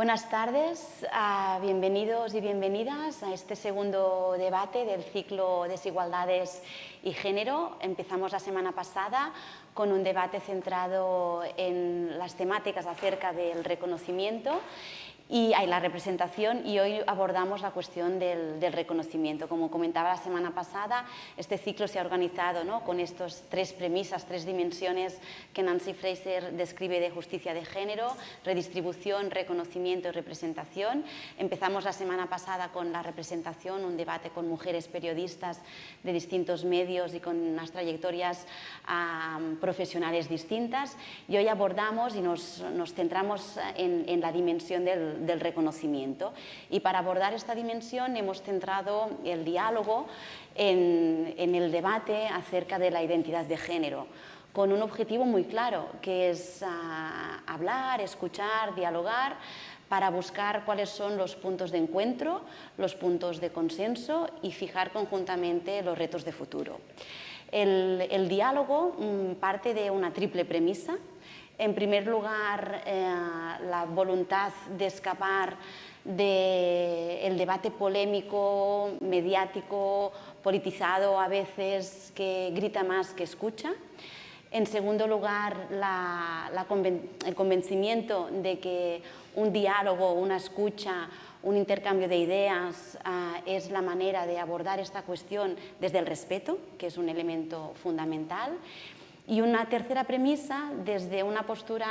Buenas tardes, bienvenidos y bienvenidas a este segundo debate del ciclo Desigualdades y Género. Empezamos la semana pasada con un debate centrado en las temáticas acerca del reconocimiento y la representación, y hoy abordamos la cuestión del reconocimiento. Como comentaba la semana pasada, este ciclo se ha organizado, ¿no?, con estas tres premisas, tres dimensiones que Nancy Fraser describe de justicia de género: redistribución, reconocimiento y representación. Empezamos la semana pasada con la representación, un debate con mujeres periodistas de distintos medios y con unas trayectorias profesionales distintas, y hoy abordamos y nos centramos en la dimensión del reconocimiento. Y para abordar esta dimensión hemos centrado el diálogo en el debate acerca de la identidad de género, con un objetivo muy claro, que es hablar, escuchar, dialogar, para buscar cuáles son los puntos de encuentro, los puntos de consenso y fijar conjuntamente los retos de futuro. El diálogo parte de una triple premisa. En primer lugar, la voluntad de escapar del debate polémico, mediático, politizado a veces, que grita más que escucha. En segundo lugar, el convencimiento de que un diálogo, una escucha, un intercambio de ideas es la manera de abordar esta cuestión desde el respeto, que es un elemento fundamental. Y una tercera premisa, desde una postura,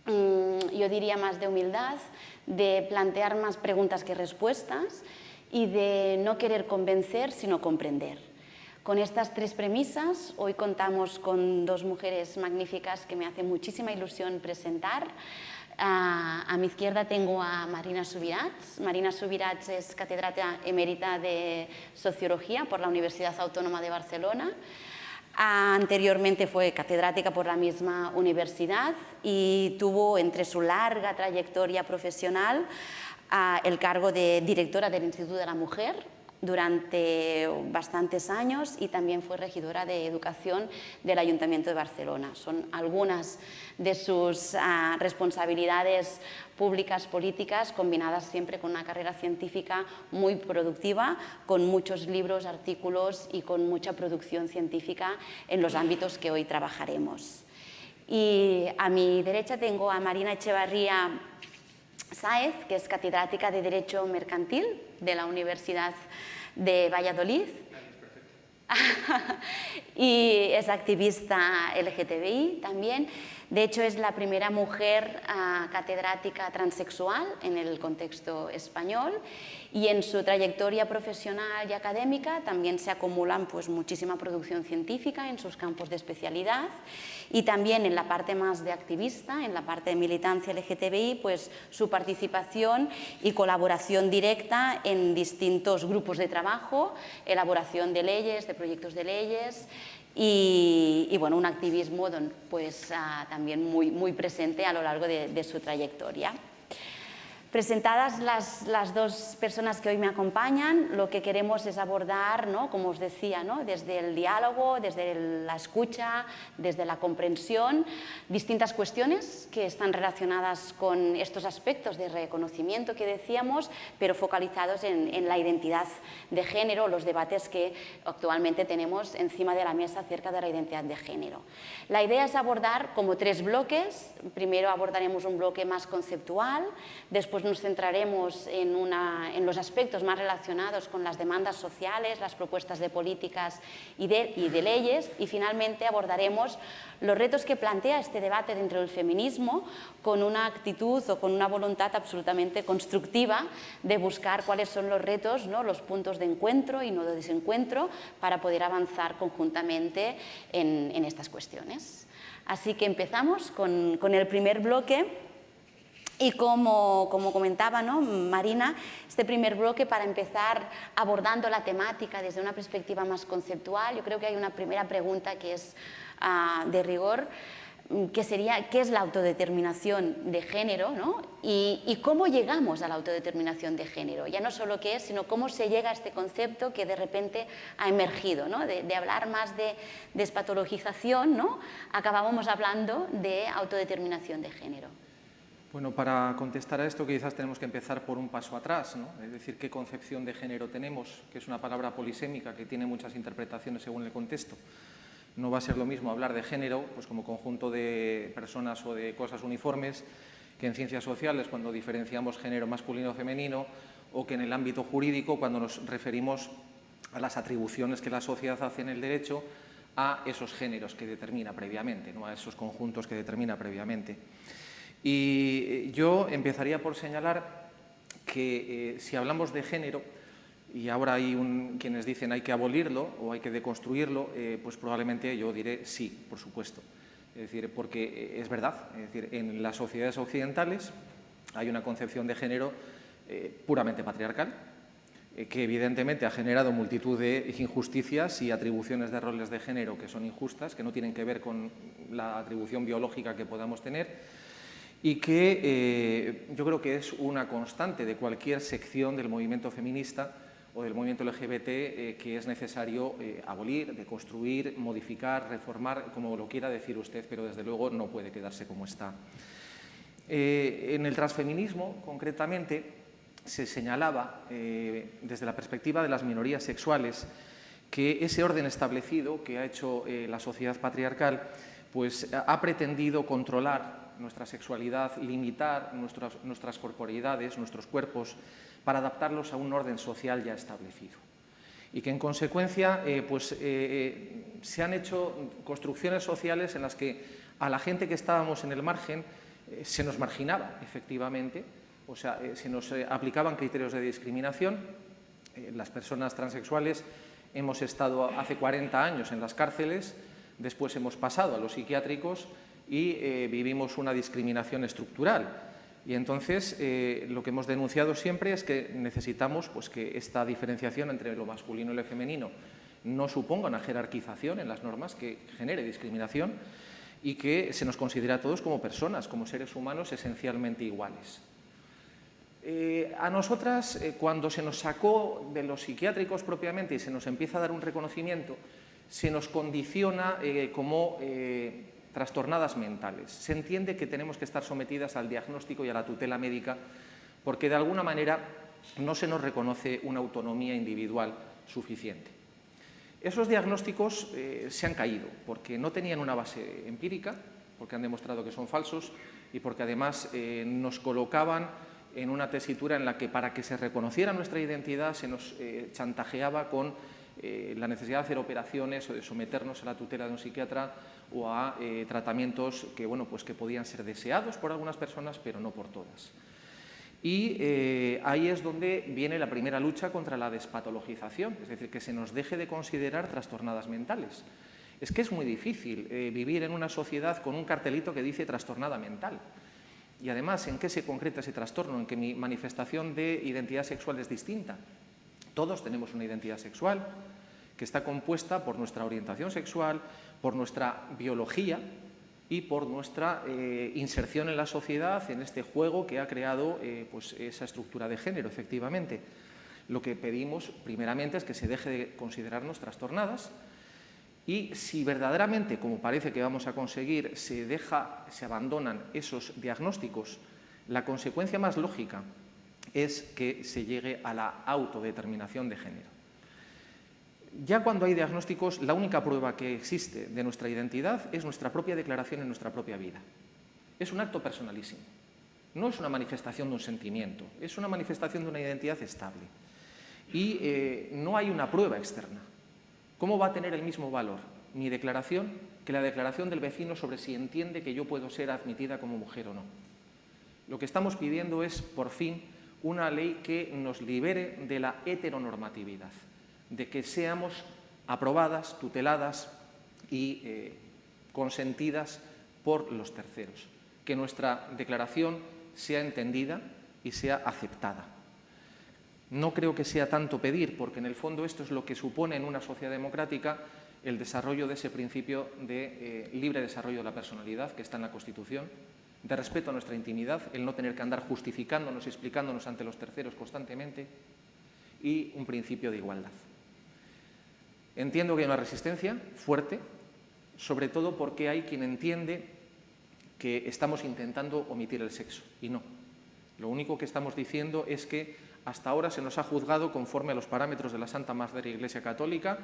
yo diría, más de humildad, de plantear más preguntas que respuestas y de no querer convencer, sino comprender. Con estas tres premisas, hoy contamos con dos mujeres magníficas que me hace muchísima ilusión presentar. A mi izquierda tengo a Marina Subirats. Marina Subirats es catedrática emérita de Sociología por la Universidad Autónoma de Barcelona. Anteriormente fue catedrática por la misma universidad y tuvo, entre su larga trayectoria profesional, el cargo de directora del Instituto de la Mujer durante bastantes años, y también fue regidora de Educación del Ayuntamiento de Barcelona. Son algunas de sus responsabilidades públicas, políticas, combinadas siempre con una carrera científica muy productiva, con muchos libros, artículos y con mucha producción científica en los ámbitos que hoy trabajaremos. Y a mi derecha tengo a Marina Echevarría Sáez, que es catedrática de Derecho Mercantil de la Universidad de Valladolid y es activista LGTBI también. De hecho, es la primera mujer catedrática transexual en el contexto español, y en su trayectoria profesional y académica también se acumulan muchísima producción científica en sus campos de especialidad, y también en la parte más de activista, en la parte de militancia LGTBI, su participación y colaboración directa en distintos grupos de trabajo, elaboración de leyes, de proyectos de leyes, y bueno, un activismo también muy presente a lo largo de su trayectoria. Presentadas las dos personas que hoy me acompañan, lo que queremos es abordar, ¿no?, como os decía, ¿no?, desde el diálogo, desde la escucha, desde la comprensión, distintas cuestiones que están relacionadas con estos aspectos de reconocimiento que decíamos, pero focalizados en la identidad de género, los debates que actualmente tenemos encima de la mesa acerca de la identidad de género. La idea es abordar como tres bloques. Primero abordaremos un bloque más conceptual, después nos centraremos en los aspectos más relacionados con las demandas sociales, las propuestas de políticas y de leyes, y finalmente abordaremos los retos que plantea este debate dentro del feminismo, con una actitud o con una voluntad absolutamente constructiva de buscar cuáles son los retos, ¿no?, los puntos de encuentro y no de desencuentro, para poder avanzar conjuntamente en estas cuestiones. Así que empezamos con el primer bloque. Y como comentaba, ¿no?, Marina, este primer bloque, para empezar abordando la temática desde una perspectiva más conceptual, yo creo que hay una primera pregunta que es de rigor, que sería: ¿qué es la autodeterminación de género, ¿no?, y cómo llegamos a la autodeterminación de género? Ya no solo qué es, sino cómo se llega a este concepto que de repente ha emergido, ¿no?, de hablar más de despatologización, ¿no?, acabábamos hablando de autodeterminación de género. Bueno, para contestar a esto quizás tenemos que empezar por un paso atrás, ¿no? Es decir, qué concepción de género tenemos, que es una palabra polisémica que tiene muchas interpretaciones según el contexto. No va a ser lo mismo hablar de género pues como conjunto de personas o de cosas uniformes que en ciencias sociales cuando diferenciamos género masculino o femenino, o que en el ámbito jurídico cuando nos referimos a las atribuciones que la sociedad hace en el derecho a esos géneros que determina previamente, ¿no? A esos conjuntos que determina previamente. Y yo empezaría por señalar que si hablamos de género, y ahora hay quienes dicen hay que abolirlo o hay que deconstruirlo, pues probablemente yo diré sí, por supuesto. Es decir, porque es verdad, es decir, en las sociedades occidentales hay una concepción de género puramente patriarcal, que evidentemente ha generado multitud de injusticias y atribuciones de roles de género que son injustas, que no tienen que ver con la atribución biológica que podamos tener, y que yo creo que es una constante de cualquier sección del movimiento feminista o del movimiento LGBT que es necesario abolir, deconstruir, modificar, reformar, como lo quiera decir usted, pero desde luego no puede quedarse como está. En el transfeminismo, concretamente, se señalaba desde la perspectiva de las minorías sexuales que ese orden establecido que ha hecho la sociedad patriarcal pues ha pretendido controlar nuestra sexualidad, limitar nuestras corporeidades, nuestros cuerpos, para adaptarlos a un orden social ya establecido. Y que en consecuencia se han hecho construcciones sociales en las que a la gente que estábamos en el margen se nos marginaba, efectivamente, o sea, se nos aplicaban criterios de discriminación. Las personas transexuales hemos estado hace 40 años en las cárceles, después hemos pasado a los psiquiátricos y vivimos una discriminación estructural. Y entonces lo que hemos denunciado siempre es que necesitamos pues, que esta diferenciación entre lo masculino y lo femenino no suponga una jerarquización en las normas que genere discriminación y que se nos considere a todos como personas, como seres humanos esencialmente iguales. A nosotras, cuando se nos sacó de los psiquiátricos propiamente y se nos empieza a dar un reconocimiento, se nos condiciona como trastornadas mentales. Se entiende que tenemos que estar sometidas al diagnóstico y a la tutela médica porque de alguna manera no se nos reconoce una autonomía individual suficiente. Esos diagnósticos se han caído porque no tenían una base empírica, porque han demostrado que son falsos y porque además nos colocaban en una tesitura en la que para que se reconociera nuestra identidad se nos chantajeaba con la necesidad de hacer operaciones o de someternos a la tutela de un psiquiatra o a tratamientos que, bueno, pues que podían ser deseados por algunas personas, pero no por todas. Y ahí es donde viene la primera lucha contra la despatologización, es decir, que se nos deje de considerar trastornadas mentales. Es que es muy difícil vivir en una sociedad con un cartelito que dice trastornada mental. Y además, ¿en qué se concreta ese trastorno? En que mi manifestación de identidad sexual es distinta. Todos tenemos una identidad sexual que está compuesta por nuestra orientación sexual, por nuestra biología y por nuestra inserción en la sociedad, en este juego que ha creado pues esa estructura de género, efectivamente. Lo que pedimos, primeramente, es que se deje de considerarnos trastornadas y si verdaderamente, como parece que vamos a conseguir, se abandonan esos diagnósticos, la consecuencia más lógica es que se llegue a la autodeterminación de género. Ya cuando hay diagnósticos, la única prueba que existe de nuestra identidad es nuestra propia declaración en nuestra propia vida. Es un acto personalísimo. No es una manifestación de un sentimiento, es una manifestación de una identidad estable. Y no hay una prueba externa. ¿Cómo va a tener el mismo valor mi declaración que la declaración del vecino sobre si entiende que yo puedo ser admitida como mujer o no? Lo que estamos pidiendo es, por fin, una ley que nos libere de la heteronormatividad, de que seamos aprobadas, tuteladas y consentidas por los terceros, que nuestra declaración sea entendida y sea aceptada. No creo que sea tanto pedir, porque en el fondo esto es lo que supone en una sociedad democrática el desarrollo de ese principio de libre desarrollo de la personalidad que está en la Constitución, de respeto a nuestra intimidad, el no tener que andar justificándonos y explicándonos ante los terceros constantemente, y un principio de igualdad. Entiendo que hay una resistencia fuerte, sobre todo porque hay quien entiende que estamos intentando omitir el sexo, y no. Lo único que estamos diciendo es que hasta ahora se nos ha juzgado conforme a los parámetros de la Santa Madre Iglesia Católica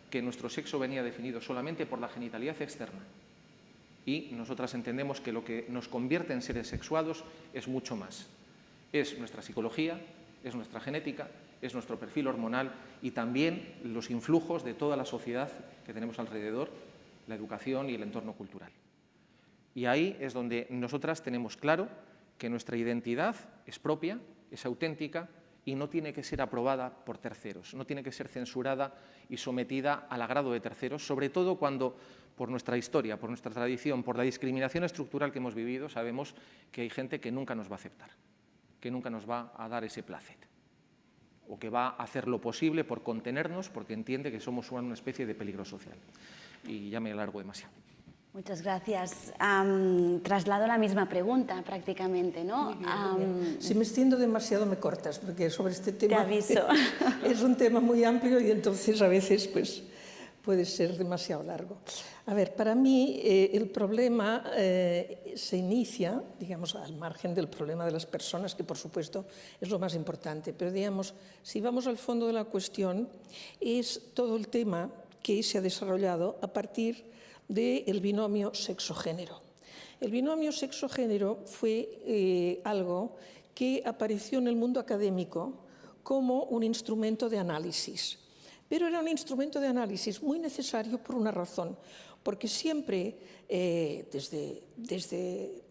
que nuestro sexo venía definido solamente por la genitalidad externa. Y nosotras entendemos que lo que nos convierte en seres sexuados es mucho más. Es nuestra psicología, es nuestra genética, es nuestro perfil hormonal y también los influjos de toda la sociedad que tenemos alrededor, la educación y el entorno cultural. Y ahí es donde nosotras tenemos claro que nuestra identidad es propia, es auténtica y no tiene que ser aprobada por terceros, no tiene que ser censurada y sometida al agrado de terceros, sobre todo cuando, por nuestra historia, por nuestra tradición, por la discriminación estructural que hemos vivido, sabemos que hay gente que nunca nos va a aceptar, que nunca nos va a dar ese placer, o que va a hacer lo posible por contenernos porque entiende que somos una especie de peligro social. Y ya me alargo demasiado. Muchas gracias. Traslado la misma pregunta prácticamente, ¿no? Si me extiendo demasiado me cortas, porque sobre este tema Te aviso. Es un tema muy amplio y entonces a veces pues, puede ser demasiado largo. A ver, para mí el problema se inicia, digamos, al margen del problema de las personas, que por supuesto es lo más importante, pero digamos, si vamos al fondo de la cuestión, es todo el tema que se ha desarrollado a partir del binomio sexo-género. El binomio sexo-género fue algo que apareció en el mundo académico como un instrumento de análisis. Pero era un instrumento de análisis muy necesario por una razón, porque siempre, desde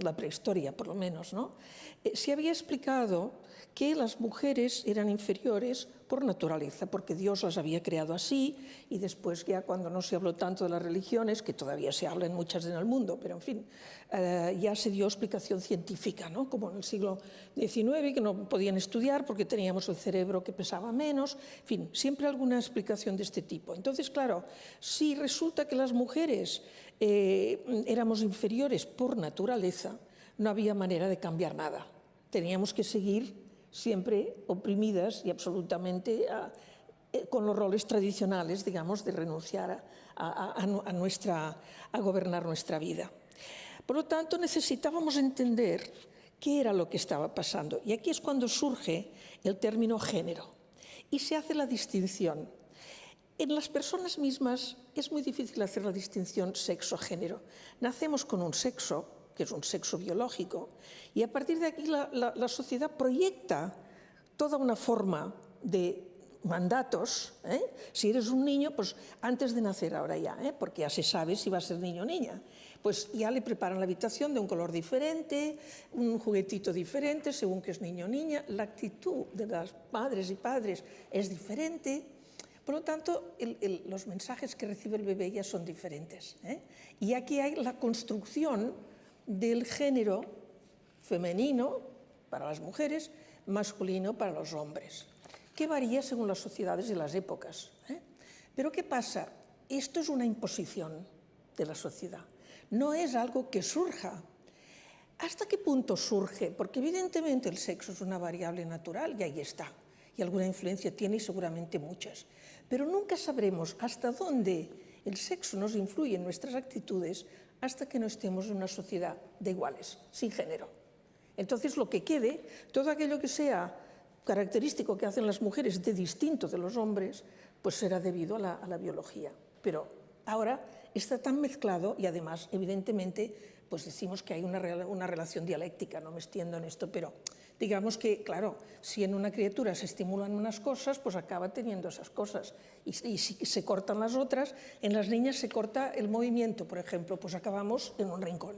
la prehistoria por lo menos, ¿no? Se había explicado que las mujeres eran inferiores por naturaleza, porque Dios las había creado así, y después ya cuando no se habló tanto de las religiones, que todavía se hablan muchas en el mundo, pero en fin, ya se dio explicación científica, ¿no? Como en el siglo XIX, que no podían estudiar porque teníamos el cerebro que pesaba menos, en fin, siempre alguna explicación de este tipo. Entonces, claro, si resulta que las mujeres éramos inferiores por naturaleza, no había manera de cambiar nada. Teníamos que seguir siempre oprimidas y absolutamente con los roles tradicionales, digamos, de renunciar a gobernar nuestra vida. Por lo tanto, necesitábamos entender qué era lo que estaba pasando. Y aquí es cuando surge el término género y se hace la distinción. En las personas mismas es muy difícil hacer la distinción sexo-género. Nacemos con un sexo, que es un sexo biológico, y a partir de aquí la sociedad proyecta toda una forma de mandatos. Si eres un niño, pues antes de nacer ahora ya, porque ya se sabe si va a ser niño o niña, pues ya le preparan la habitación de un color diferente, un juguetito diferente, según que es niño o niña, la actitud de las madres y padres es diferente. Por lo tanto, los mensajes que recibe el bebé ya son diferentes. Y aquí hay la construcción del género femenino para las mujeres, masculino para los hombres, que varía según las sociedades y las épocas. Pero ¿qué pasa? Esto es una imposición de la sociedad, no es algo que surja. ¿Hasta qué punto surge? Porque evidentemente el sexo es una variable natural y ahí está, y alguna influencia tiene y seguramente muchas, pero nunca sabremos hasta dónde el sexo nos influye en nuestras actitudes hasta que no estemos en una sociedad de iguales, sin género. Entonces, lo que quede, todo aquello que sea característico que hacen las mujeres de distinto de los hombres, pues será debido a la biología. Pero ahora está tan mezclado y además, evidentemente, pues decimos que hay una relación dialéctica, no me extiendo en esto, pero digamos que, claro, si en una criatura se estimulan unas cosas, pues acaba teniendo esas cosas. Y si se cortan las otras, en las niñas se corta el movimiento, por ejemplo, pues acabamos en un rincón,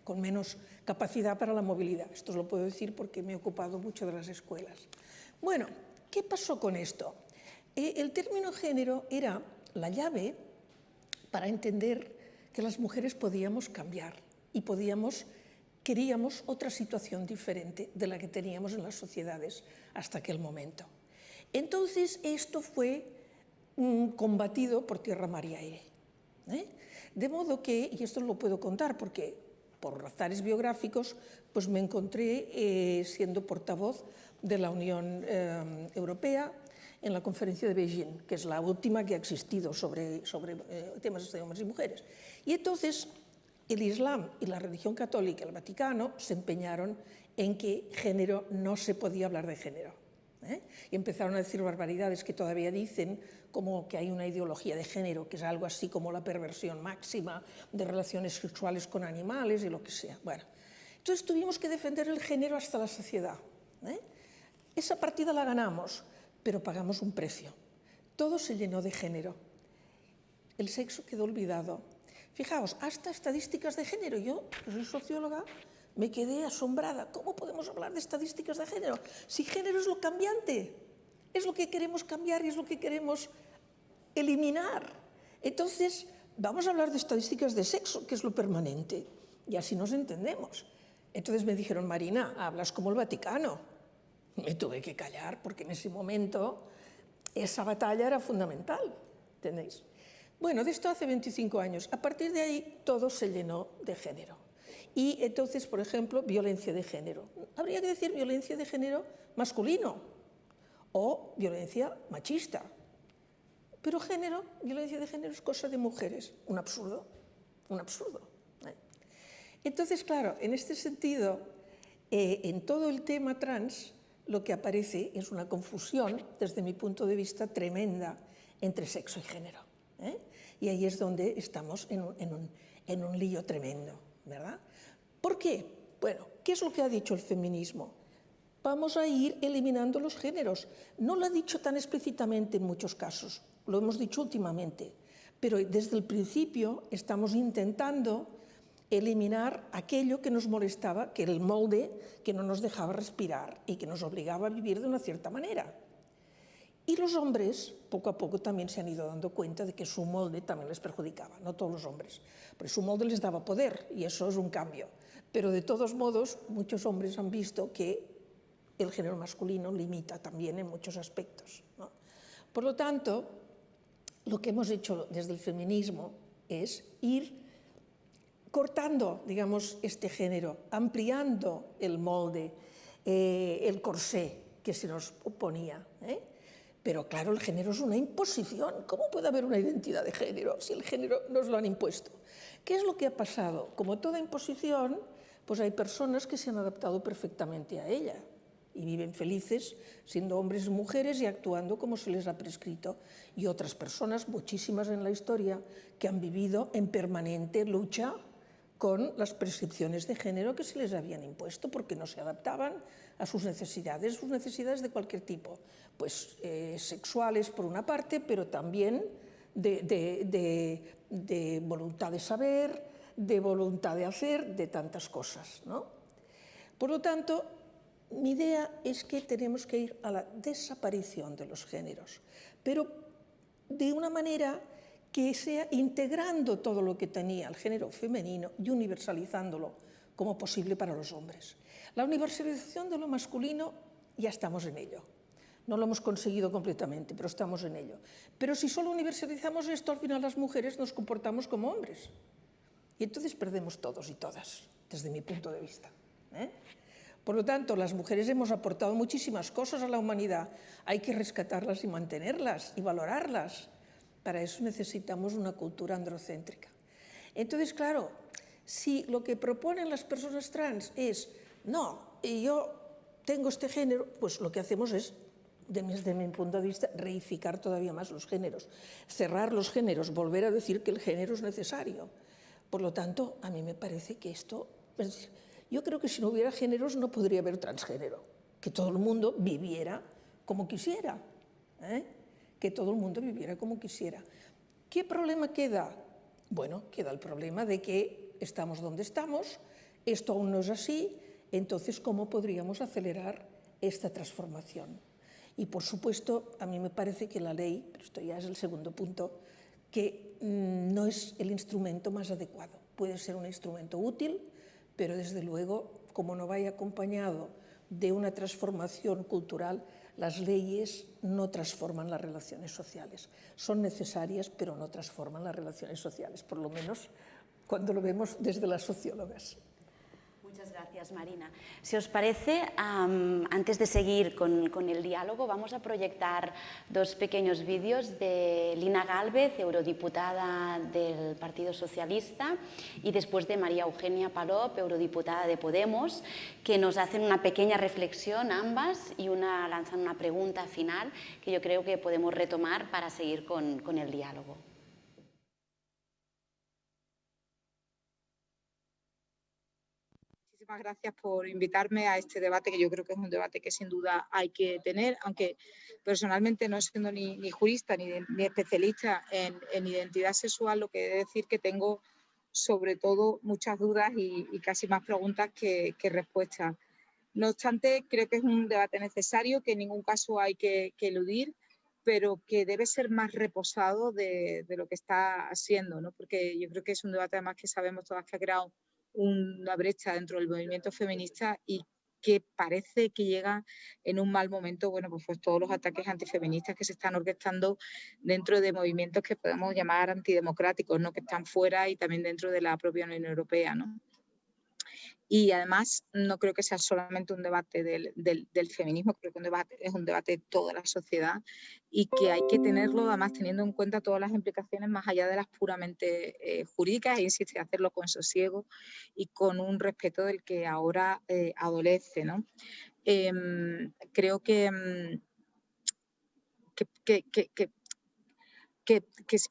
con menos capacidad para la movilidad. Esto os lo puedo decir porque me he ocupado mucho de las escuelas. Bueno, ¿qué pasó con esto? El término género era la llave para entender que las mujeres podíamos cambiar y queríamos otra situación diferente de la que teníamos en las sociedades hasta aquel momento. Entonces, esto fue combatido por tierra, mar y aire. De modo que, y esto lo puedo contar porque por azares biográficos, pues me encontré siendo portavoz de la Unión Europea en la conferencia de Beijing, que es la última que ha existido sobre temas de hombres y mujeres. Y entonces el Islam y la religión católica, el Vaticano, se empeñaron en que género no se podía hablar de género. Y empezaron a decir barbaridades que todavía dicen, como que hay una ideología de género, que es algo así como la perversión máxima de relaciones sexuales con animales y lo que sea. Bueno, entonces tuvimos que defender el género hasta la saciedad. Esa partida la ganamos, pero pagamos un precio. Todo se llenó de género. El sexo quedó olvidado. Fijaos, hasta estadísticas de género. Yo, que soy socióloga, me quedé asombrada. ¿Cómo podemos hablar de estadísticas de género? Si género es lo cambiante, es lo que queremos cambiar y es lo que queremos eliminar. Entonces, vamos a hablar de estadísticas de sexo, que es lo permanente, y así nos entendemos. Entonces me dijeron, Marina, hablas como el Vaticano. Me tuve que callar, porque en ese momento esa batalla era fundamental, ¿entendéis? Bueno, de esto hace 25 años. A partir de ahí, todo se llenó de género. Y entonces, por ejemplo, violencia de género. Habría que decir violencia de género masculino o violencia machista. Pero género, violencia de género es cosa de mujeres. Un absurdo, un absurdo. Entonces, claro, en este sentido, en todo el tema trans, lo que aparece es una confusión, desde mi punto de vista, tremenda entre sexo y género. Y ahí es donde estamos en un lío tremendo, ¿verdad? ¿Por qué? Bueno, ¿qué es lo que ha dicho el feminismo? Vamos a ir eliminando los géneros. No lo ha dicho tan explícitamente en muchos casos, lo hemos dicho últimamente, pero desde el principio estamos intentando eliminar aquello que nos molestaba, que era el molde que no nos dejaba respirar y que nos obligaba a vivir de una cierta manera. Y los hombres, poco a poco, también se han ido dando cuenta de que su molde también les perjudicaba, no todos los hombres, pero su molde les daba poder y eso es un cambio. Pero de todos modos, muchos hombres han visto que el género masculino limita también en muchos aspectos, ¿no? Por lo tanto, lo que hemos hecho desde el feminismo es ir cortando, digamos, este género, ampliando el molde, el corsé que se nos oponía. Pero claro, el género es una imposición. ¿Cómo puede haber una identidad de género si el género nos lo han impuesto? ¿Qué es lo que ha pasado? Como toda imposición, pues hay personas que se han adaptado perfectamente a ella y viven felices siendo hombres y mujeres y actuando como se les ha prescrito. Y otras personas, muchísimas en la historia, que han vivido en permanente lucha con las prescripciones de género que se les habían impuesto porque no se adaptaban a sus necesidades de cualquier tipo, pues sexuales por una parte, pero también de voluntad de saber, de voluntad de hacer, de tantas cosas, ¿no? Por lo tanto, mi idea es que tenemos que ir a la desaparición de los géneros, pero de una manera que sea integrando todo lo que tenía el género femenino y universalizándolo como posible para los hombres. La universalización de lo masculino ya estamos en ello. No lo hemos conseguido completamente, pero estamos en ello. Pero si solo universalizamos esto, al final las mujeres nos comportamos como hombres. Y entonces perdemos todos y todas, desde mi punto de vista. Por lo tanto, las mujeres hemos aportado muchísimas cosas a la humanidad. Hay que rescatarlas y mantenerlas y valorarlas. Para eso necesitamos una cultura androcéntrica. Entonces, claro, si lo que proponen las personas trans es, no, yo tengo este género, pues lo que hacemos es, desde mi punto de vista, reificar todavía más los géneros, cerrar los géneros, volver a decir que el género es necesario. Por lo tanto, a mí me parece que esto, es decir, yo creo que si no hubiera géneros no podría haber transgénero, que todo el mundo viviera como quisiera, que todo el mundo viviera como quisiera. ¿Qué problema queda? Bueno, queda el problema de que estamos donde estamos, esto aún no es así, entonces, ¿cómo podríamos acelerar esta transformación? Y, por supuesto, a mí me parece que la ley, pero esto ya es el segundo punto, que no es el instrumento más adecuado. Puede ser un instrumento útil, pero, desde luego, como no vaya acompañado de una transformación cultural, las leyes no transforman las relaciones sociales. Son necesarias, pero no transforman las relaciones sociales, por lo menos cuando lo vemos desde las sociólogas. Muchas gracias, Marina. Si os parece, antes de seguir con el diálogo, vamos a proyectar dos pequeños vídeos de Lina Gálvez, eurodiputada del Partido Socialista, y después de María Eugenia Palop, eurodiputada de Podemos, que nos hacen una pequeña reflexión ambas y lanzan una pregunta final que yo creo que podemos retomar para seguir con el diálogo. Muchísimas gracias por invitarme a este debate, que yo creo que es un debate que sin duda hay que tener, aunque personalmente no siendo ni jurista ni especialista en identidad sexual, lo que he de decir que tengo sobre todo muchas dudas y casi más preguntas que respuestas. No obstante, creo que es un debate necesario, que en ningún caso hay que eludir, pero que debe ser más reposado de lo que está siendo, ¿no? Porque yo creo que es un debate además que sabemos todas que ha creado una brecha dentro del movimiento feminista y que parece que llega en un mal momento, bueno, pues todos los ataques antifeministas que se están orquestando dentro de movimientos que podemos llamar antidemocráticos, ¿no? Que están fuera y también dentro de la propia Unión Europea, ¿no? Y además no creo que sea solamente un debate del feminismo, creo que es un debate de toda la sociedad y que hay que tenerlo además teniendo en cuenta todas las implicaciones más allá de las puramente jurídicas, e insisto, hacerlo con sosiego y con un respeto del que ahora adolece, ¿no? Creo que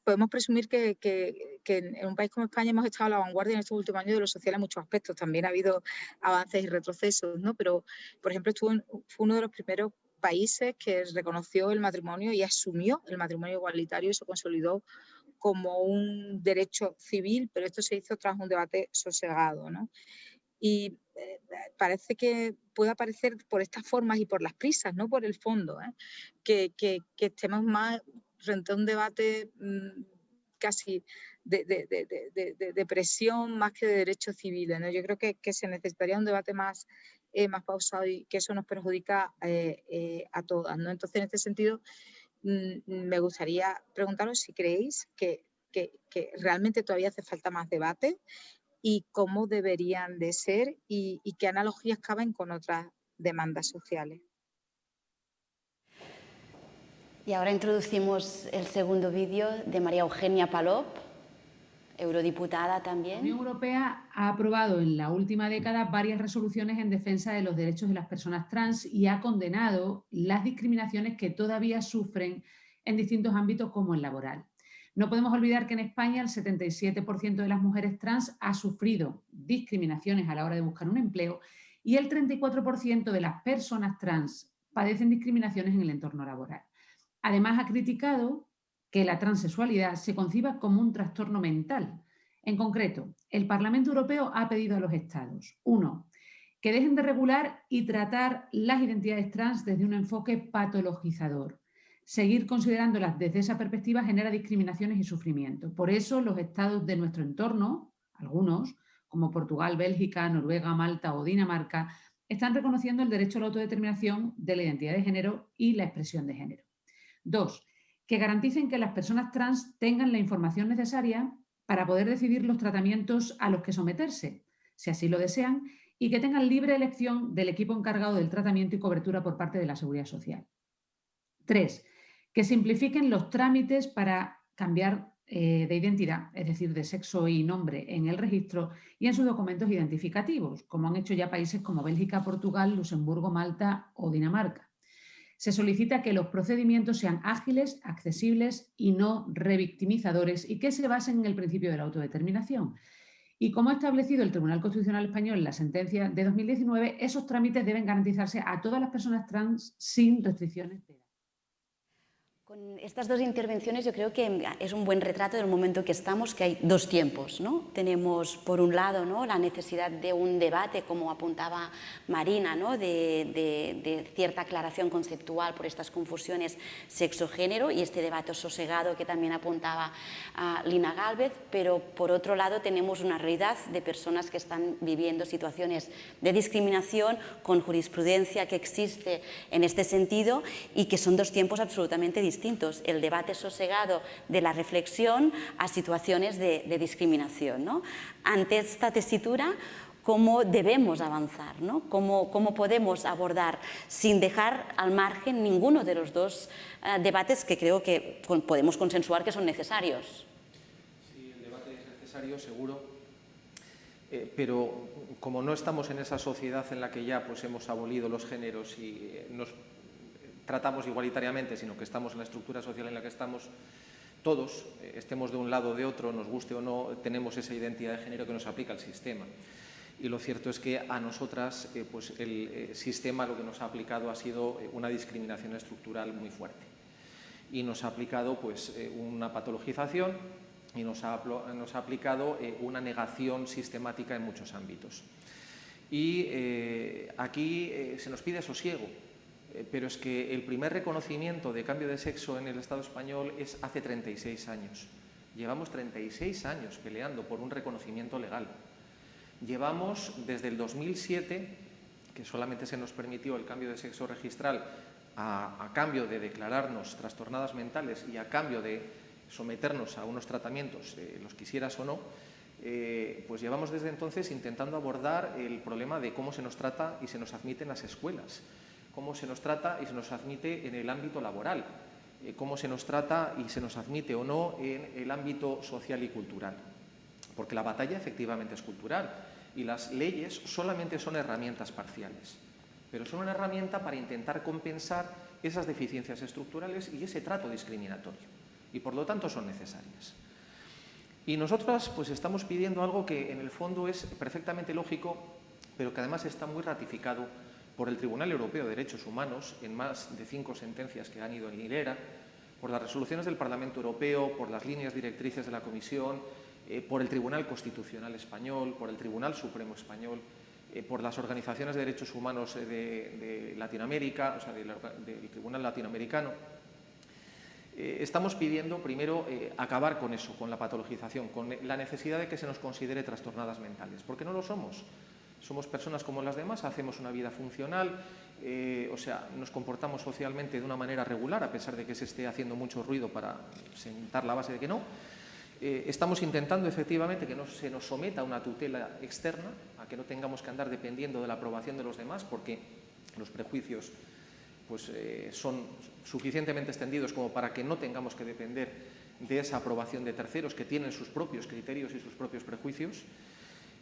podemos presumir que en un país como España hemos estado a la vanguardia en estos últimos años de lo social en muchos aspectos. También ha habido avances y retrocesos, ¿no? Pero, por ejemplo, fue uno de los primeros países que reconoció el matrimonio y asumió el matrimonio igualitario y se consolidó como un derecho civil, pero esto se hizo tras un debate sosegado, ¿no? Y parece que puede aparecer por estas formas y por las prisas, no por el fondo, que estemos más frente a un debate casi de presión más que de derechos civiles, ¿no? Yo creo que se necesitaría un debate más pausado y que eso nos perjudica a todas, ¿no? Entonces, en este sentido, me gustaría preguntaros si creéis que realmente todavía hace falta más debate y cómo deberían de ser y qué analogías caben con otras demandas sociales. Y ahora introducimos el segundo vídeo de María Eugenia Palop, eurodiputada también. La Unión Europea ha aprobado en la última década varias resoluciones en defensa de los derechos de las personas trans y ha condenado las discriminaciones que todavía sufren en distintos ámbitos como el laboral. No podemos olvidar que en España el 77% de las mujeres trans ha sufrido discriminaciones a la hora de buscar un empleo y el 34% de las personas trans padecen discriminaciones en el entorno laboral. Además, ha criticado que la transexualidad se conciba como un trastorno mental. En concreto, el Parlamento Europeo ha pedido a los Estados, 1, que dejen de regular y tratar las identidades trans desde un enfoque patologizador. Seguir considerándolas desde esa perspectiva genera discriminaciones y sufrimiento. Por eso, los Estados de nuestro entorno, algunos, como Portugal, Bélgica, Noruega, Malta o Dinamarca, están reconociendo el derecho a la autodeterminación de la identidad de género y la expresión de género. 2, que garanticen que las personas trans tengan la información necesaria para poder decidir los tratamientos a los que someterse, si así lo desean, y que tengan libre elección del equipo encargado del tratamiento y cobertura por parte de la Seguridad Social. 3, que simplifiquen los trámites para cambiar de identidad, es decir, de sexo y nombre en el registro y en sus documentos identificativos, como han hecho ya países como Bélgica, Portugal, Luxemburgo, Malta o Dinamarca. Se solicita que los procedimientos sean ágiles, accesibles y no revictimizadores y que se basen en el principio de la autodeterminación. Y como ha establecido el Tribunal Constitucional Español en la sentencia de 2019, esos trámites deben garantizarse a todas las personas trans sin restricciones de edad. Con estas dos intervenciones yo creo que es un buen retrato del momento que estamos, que hay dos tiempos, ¿no? Tenemos, por un lado, ¿no?, la necesidad de un debate, como apuntaba Marina, ¿no?, de cierta aclaración conceptual por estas confusiones sexo-género y este debate sosegado que también apuntaba Lina Gálvez, pero por otro lado tenemos una realidad de personas que están viviendo situaciones de discriminación con jurisprudencia que existe en este sentido y que son dos tiempos absolutamente distintos. El debate sosegado de la reflexión a situaciones de discriminación, ¿no? Ante esta tesitura, cómo debemos avanzar, ¿no? Cómo podemos abordar sin dejar al margen ninguno de los dos debates que creo que podemos consensuar que son necesarios. Sí, el debate es necesario, seguro, pero como no estamos en esa sociedad en la que ya pues, hemos abolido los géneros y nos tratamos igualitariamente, sino que estamos en la estructura social en la que estamos, todos, estemos de un lado o de otro, nos guste o no, tenemos esa identidad de género que nos aplica el sistema. Y lo cierto es que a nosotras pues el sistema lo que nos ha aplicado ha sido una discriminación estructural muy fuerte. Y nos ha aplicado pues, una patologización y nos ha aplicado una negación sistemática en muchos ámbitos. Y aquí se nos pide sosiego, pero es que el primer reconocimiento de cambio de sexo en el Estado español es hace 36 años. Llevamos 36 años peleando por un reconocimiento legal. Llevamos desde el 2007, que solamente se nos permitió el cambio de sexo registral a cambio de declararnos trastornadas mentales y a cambio de someternos a unos tratamientos, los quisieras o no, pues llevamos desde entonces intentando abordar el problema de cómo se nos trata y se nos admite en las escuelas, cómo se nos trata y se nos admite en el ámbito laboral, cómo se nos trata y se nos admite o no en el ámbito social y cultural. Porque la batalla efectivamente es cultural y las leyes solamente son herramientas parciales, pero son una herramienta para intentar compensar esas deficiencias estructurales y ese trato discriminatorio, y por lo tanto son necesarias. Y nosotras pues estamos pidiendo algo que en el fondo es perfectamente lógico, pero que además está muy ratificado por el Tribunal Europeo de Derechos Humanos en más de 5 sentencias que han ido en hilera, por las resoluciones del Parlamento Europeo, por las líneas directrices de la Comisión, por el Tribunal Constitucional Español, por el Tribunal Supremo Español, por las organizaciones de derechos humanos de Latinoamérica, o sea, del Tribunal Latinoamericano. Estamos pidiendo, primero, acabar con eso, con la patologización, con la necesidad de que se nos considere trastornadas mentales, porque no lo somos. Somos personas como las demás, hacemos una vida funcional, o sea, nos comportamos socialmente de una manera regular, a pesar de que se esté haciendo mucho ruido para sentar la base de que no. Estamos intentando efectivamente que no se nos someta a una tutela externa, a que no tengamos que andar dependiendo de la aprobación de los demás, porque los prejuicios pues, son suficientemente extendidos como para que no tengamos que depender de esa aprobación de terceros que tienen sus propios criterios y sus propios prejuicios.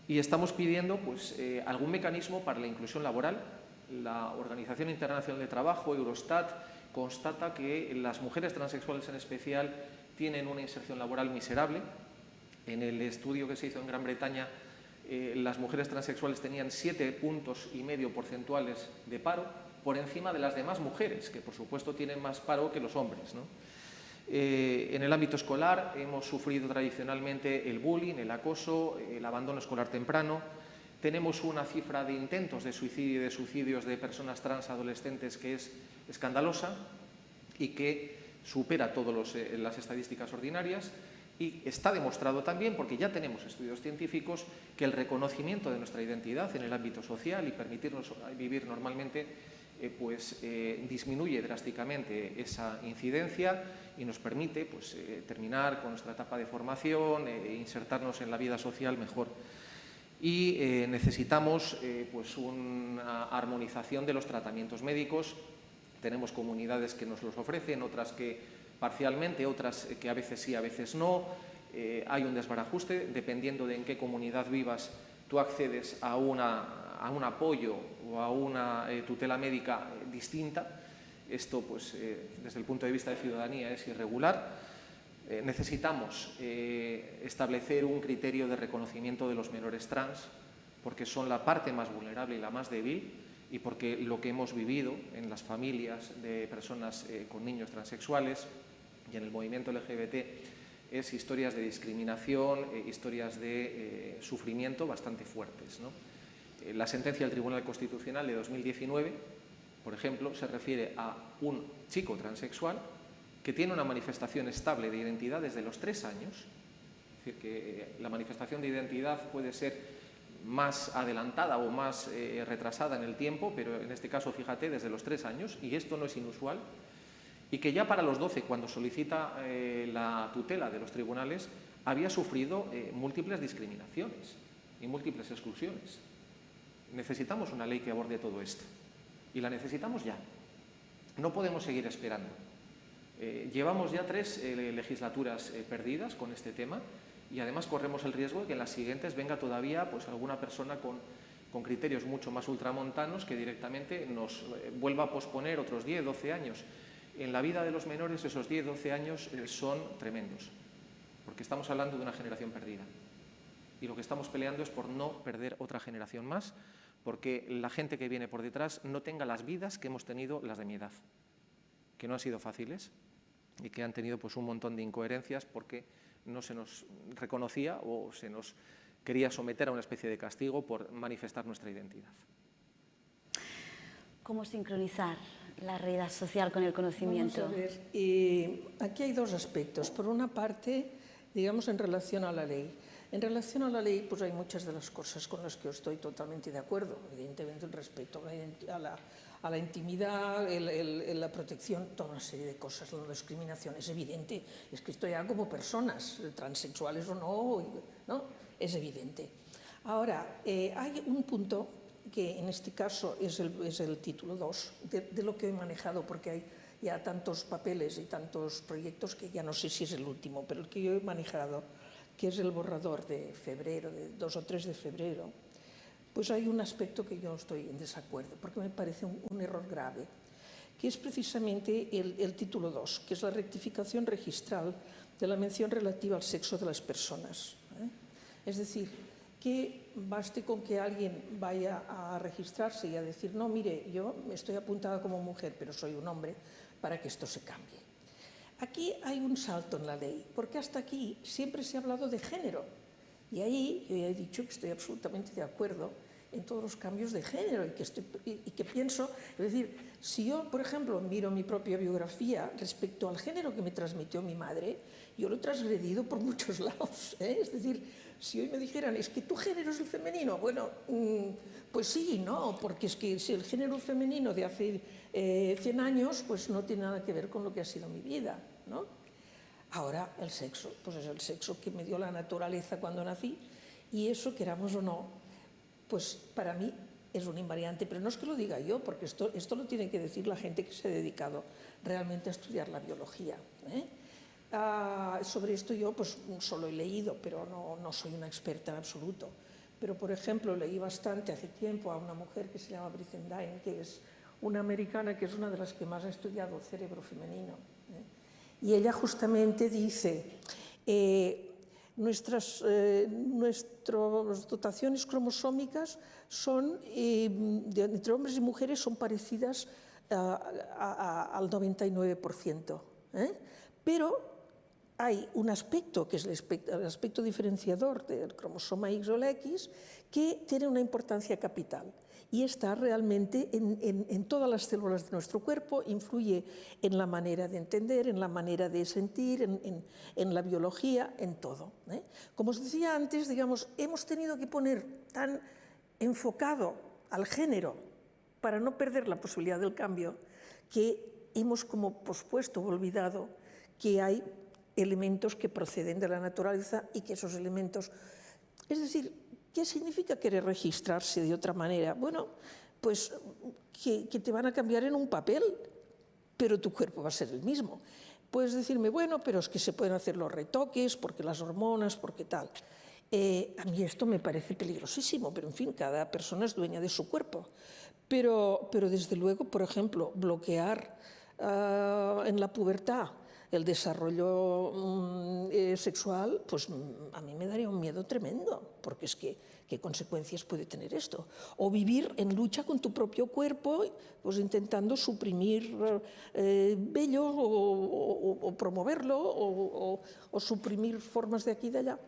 Y estamos pidiendo pues, algún mecanismo para la inclusión laboral. La Organización Internacional de Trabajo, Eurostat, constata que las mujeres transexuales en especial tienen una inserción laboral miserable. En el estudio que se hizo en Gran Bretaña, las mujeres transexuales tenían 7,5 puntos porcentuales de paro, por encima de las demás mujeres, que por supuesto tienen más paro que los hombres, ¿no? En el ámbito escolar hemos sufrido tradicionalmente el bullying, el acoso, el abandono escolar temprano. Tenemos una cifra de intentos de suicidio y de suicidios de personas trans adolescentes que es escandalosa y que supera todas las estadísticas ordinarias, y está demostrado también, porque ya tenemos estudios científicos, que el reconocimiento de nuestra identidad en el ámbito social y permitirnos vivir normalmente disminuye drásticamente esa incidencia y nos permite pues, terminar con nuestra etapa de formación e insertarnos en la vida social mejor. Y necesitamos pues una armonización de los tratamientos médicos. Tenemos comunidades que nos los ofrecen, otras que parcialmente, otras que a veces sí, a veces no. Hay un desbarajuste, dependiendo de en qué comunidad vivas, tú accedes a un apoyo o a una tutela médica distinta. Esto, pues, desde el punto de vista de ciudadanía, es irregular. Necesitamos establecer un criterio de reconocimiento de los menores trans, porque son la parte más vulnerable y la más débil, y porque lo que hemos vivido en las familias de personas con niños transexuales y en el movimiento LGBT es historias de discriminación, historias de sufrimiento bastante fuertes, ¿no? La sentencia del Tribunal Constitucional de 2019, por ejemplo, se refiere a un chico transexual que tiene una manifestación estable de identidad desde los 3 años, es decir, que la manifestación de identidad puede ser más adelantada o más retrasada en el tiempo, pero en este caso, fíjate, desde los 3 años, y esto no es inusual, y que ya para los 12, cuando solicita la tutela de los tribunales, había sufrido múltiples discriminaciones. y múltiples exclusiones. Necesitamos una ley que aborde todo esto y la necesitamos ya. No podemos seguir esperando. Llevamos ya 3 legislaturas perdidas con este tema y además corremos el riesgo de que en las siguientes venga todavía pues, alguna persona con criterios mucho más ultramontanos que directamente nos vuelva a posponer otros 10, 12 años. En la vida de los menores esos 10, 12 años son tremendos, porque estamos hablando de una generación perdida. Y lo que estamos peleando es por no perder otra generación más, porque la gente que viene por detrás no tenga las vidas que hemos tenido las de mi edad, que no han sido fáciles y que han tenido pues, un montón de incoherencias porque no se nos reconocía o se nos quería someter a una especie de castigo por manifestar nuestra identidad. ¿Cómo sincronizar la realidad social con el conocimiento? Vamos a ver, aquí hay 2 aspectos. Por una parte, digamos, en relación a la ley. En relación a la ley, pues hay muchas de las cosas con las que yo estoy totalmente de acuerdo. Evidentemente, el respeto a la intimidad, la protección, toda una serie de cosas. La discriminación es evidente. Es que esto ya como personas, transexuales o no, es evidente. Ahora, hay un punto que en este caso es el título 2 de lo que he manejado, porque hay ya tantos papeles y tantos proyectos que ya no sé si es el último, pero el que yo he manejado, que es el borrador de febrero, de 2 o 3 de febrero, pues hay un aspecto que yo estoy en desacuerdo, porque me parece un error grave, que es precisamente el título 2, que es la rectificación registral de la mención relativa al sexo de las personas. Es decir, que baste con que alguien vaya a registrarse y a decir, no, mire, yo estoy apuntada como mujer, pero soy un hombre, para que esto se cambie. Aquí hay un salto en la ley, porque hasta aquí siempre se ha hablado de género. Y ahí yo ya he dicho que estoy absolutamente de acuerdo en todos los cambios de género y que pienso, es decir, si yo, por ejemplo, miro mi propia biografía respecto al género que me transmitió mi madre, yo lo he transgredido por muchos lados. Es decir, si hoy me dijeran, es que tu género es el femenino, bueno, pues sí, no, porque es que si el género femenino de hace 100 años, pues no tiene nada que ver con lo que ha sido mi vida, ¿no? Ahora el sexo, pues es el sexo que me dio la naturaleza cuando nací y eso, queramos o no, pues para mí es un invariante, pero no es que lo diga yo, porque esto lo tiene que decir la gente que se ha dedicado realmente a estudiar la biología. Sobre esto yo pues solo he leído, pero no soy una experta en absoluto. Pero, por ejemplo, leí bastante hace tiempo a una mujer que se llama Brizendine, que es una americana que es una de las que más ha estudiado el cerebro femenino. Y ella justamente dice, nuestras dotaciones cromosómicas son, entre hombres y mujeres son parecidas al 99%. Pero hay un aspecto, que es el aspecto diferenciador del cromosoma X o el X, que tiene una importancia capital y está realmente en todas las células de nuestro cuerpo, influye en la manera de entender, en la manera de sentir, en la biología, en todo. Como os decía antes, digamos, hemos tenido que poner tan enfocado al género para no perder la posibilidad del cambio, que hemos como pospuesto o olvidado que hay elementos que proceden de la naturaleza y que esos elementos... Es decir, ¿qué significa querer registrarse de otra manera? Bueno, pues que te van a cambiar en un papel, pero tu cuerpo va a ser el mismo. Puedes decirme, bueno, pero es que se pueden hacer los retoques, porque las hormonas, porque tal. A mí esto me parece peligrosísimo, pero en fin, cada persona es dueña de su cuerpo. Pero desde luego, por ejemplo, bloquear en la pubertad el desarrollo sexual, pues a mí me daría un miedo tremendo, porque es que ¿qué consecuencias puede tener esto? O vivir en lucha con tu propio cuerpo, pues intentando suprimir vello o promoverlo o suprimir formas de aquí y de allá.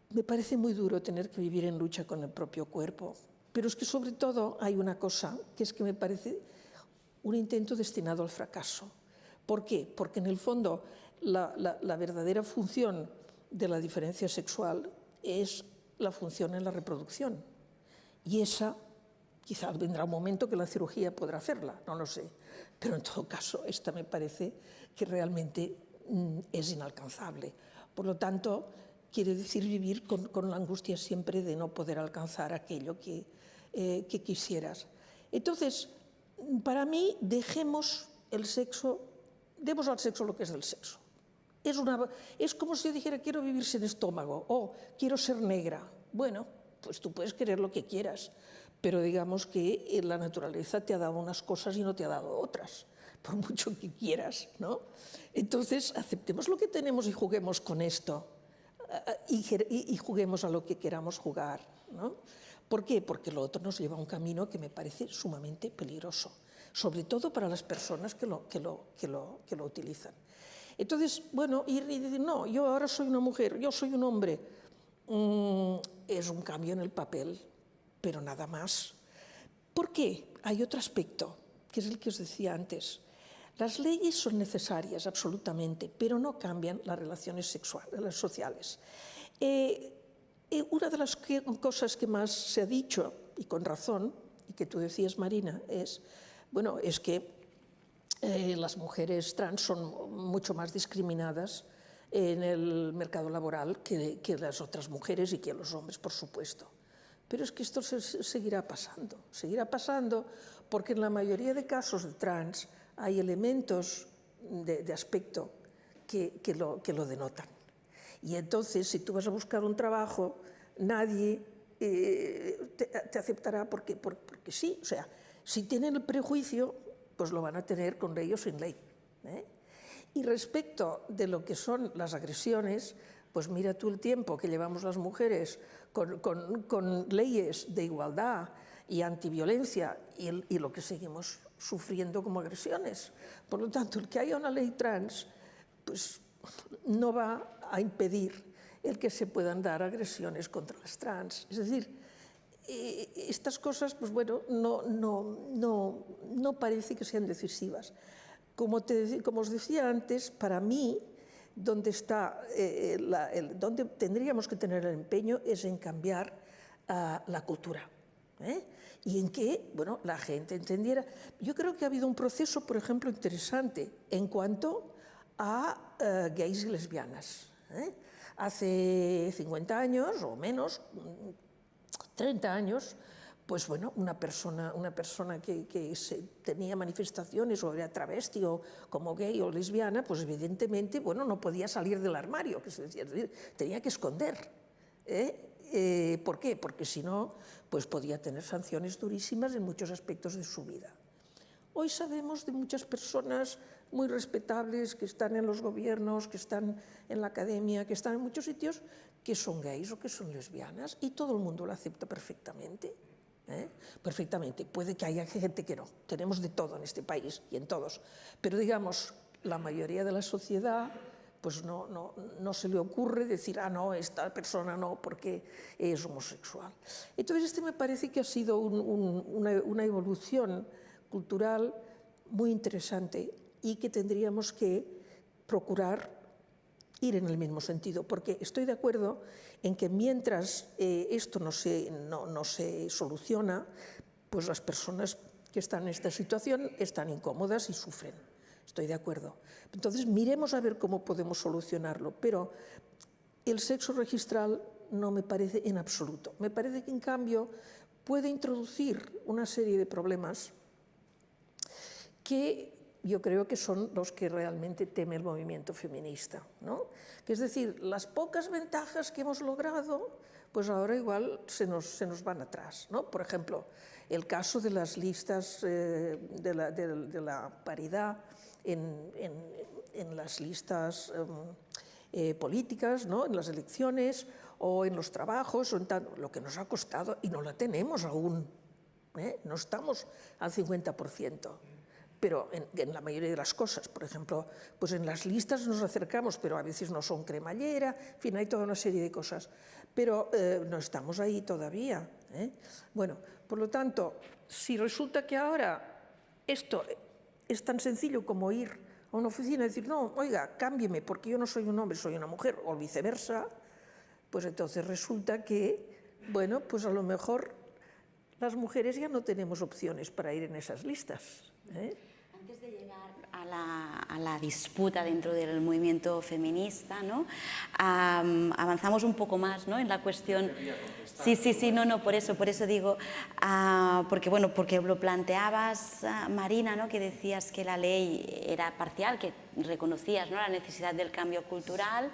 Me parece muy duro tener que vivir en lucha con el propio cuerpo, pero es que sobre todo hay una cosa que es que me parece un intento destinado al fracaso. ¿Por qué? Porque en el fondo la verdadera función de la diferencia sexual es la función en la reproducción. Y esa, quizá vendrá un momento que la cirugía podrá hacerla, no lo sé. Pero en todo caso, esta me parece que realmente es inalcanzable. Por lo tanto, quiere decir vivir con la angustia siempre de no poder alcanzar aquello que quisieras. Entonces, para mí, demos al sexo lo que es del sexo. Es como si yo dijera, quiero vivir sin estómago, o quiero ser negra. Bueno, pues tú puedes querer lo que quieras, pero digamos que la naturaleza te ha dado unas cosas y no te ha dado otras, por mucho que quieras, ¿no? Entonces, aceptemos lo que tenemos y juguemos con esto, y juguemos a lo que queramos jugar, ¿no? ¿Por qué? Porque lo otro nos lleva a un camino que me parece sumamente peligroso, sobre todo para las personas que lo utilizan. Entonces, bueno, ir y decir, no, yo ahora soy una mujer, yo soy un hombre, es un cambio en el papel, pero nada más. ¿Por qué? Hay otro aspecto, que es el que os decía antes. Las leyes son necesarias, absolutamente, pero no cambian las relaciones sociales. Una de las cosas que más se ha dicho, y con razón, y que tú decías, Marina, es que las mujeres trans son mucho más discriminadas en el mercado laboral que las otras mujeres y que los hombres, por supuesto. Pero es que esto seguirá pasando porque en la mayoría de casos de trans hay elementos de aspecto que lo denotan. Y entonces, si tú vas a buscar un trabajo, nadie te aceptará porque sí. O sea, si tienen el prejuicio, pues lo van a tener con ley o sin ley. Y respecto de lo que son las agresiones, pues mira tú el tiempo que llevamos las mujeres con leyes de igualdad y antiviolencia y lo que seguimos sufriendo como agresiones. Por lo tanto, el que haya una ley trans, pues no va a impedir el que se puedan dar agresiones contra las trans. Es decir, estas cosas, pues bueno, no parece que sean decisivas. Como os decía antes, para mí, donde tendríamos que tener el empeño es en cambiar la cultura. Y en que, bueno, la gente entendiera. Yo creo que ha habido un proceso, por ejemplo, interesante en cuanto a gays y lesbianas. Hace 50 años o menos, 30 años, pues bueno, una persona que tenía manifestaciones o era travesti o como gay o lesbiana, pues evidentemente, bueno, no podía salir del armario, que se decía, es decir, tenía que esconder. ¿Por qué? Porque si no, pues podía tener sanciones durísimas en muchos aspectos de su vida. Hoy sabemos de muchas personas muy respetables que están en los gobiernos, que están en la academia, que están en muchos sitios, que son gays o que son lesbianas y todo el mundo lo acepta perfectamente. Perfectamente. Puede que haya gente que no. Tenemos de todo en este país y en todos. Pero digamos, la mayoría de la sociedad pues no se le ocurre decir, no, esta persona no, porque es homosexual. Entonces, me parece que ha sido una evolución cultural muy interesante y que tendríamos que procurar ir en el mismo sentido, porque estoy de acuerdo en que mientras esto no se soluciona, pues las personas que están en esta situación están incómodas y sufren. Estoy de acuerdo. Entonces, miremos a ver cómo podemos solucionarlo, pero el sexo registral no me parece en absoluto. Me parece que, en cambio, puede introducir una serie de problemas que yo creo que son los que realmente teme el movimiento feminista, ¿no? Que es decir, las pocas ventajas que hemos logrado, pues ahora igual se nos van atrás, ¿no? Por ejemplo, el caso de las listas de la paridad en las listas políticas, ¿no? En las elecciones o en los trabajos, lo que nos ha costado, y no la tenemos aún, no estamos al 50%. Pero en la mayoría de las cosas, por ejemplo, pues en las listas nos acercamos, pero a veces no son cremallera, en fin, hay toda una serie de cosas, pero no estamos ahí todavía. Bueno, por lo tanto, si resulta que ahora esto es tan sencillo como ir a una oficina y decir, no, oiga, cámbieme, porque yo no soy un hombre, soy una mujer, o viceversa, pues entonces resulta que, bueno, pues a lo mejor las mujeres ya no tenemos opciones para ir en esas listas. Antes de llegar a la disputa dentro del movimiento feminista, ¿no? Avanzamos un poco más, ¿no?, en la cuestión. Sí, no, por eso digo, porque lo planteabas, Marina, ¿no?, que decías que la ley era parcial, que reconocías, ¿no?, la necesidad del cambio cultural.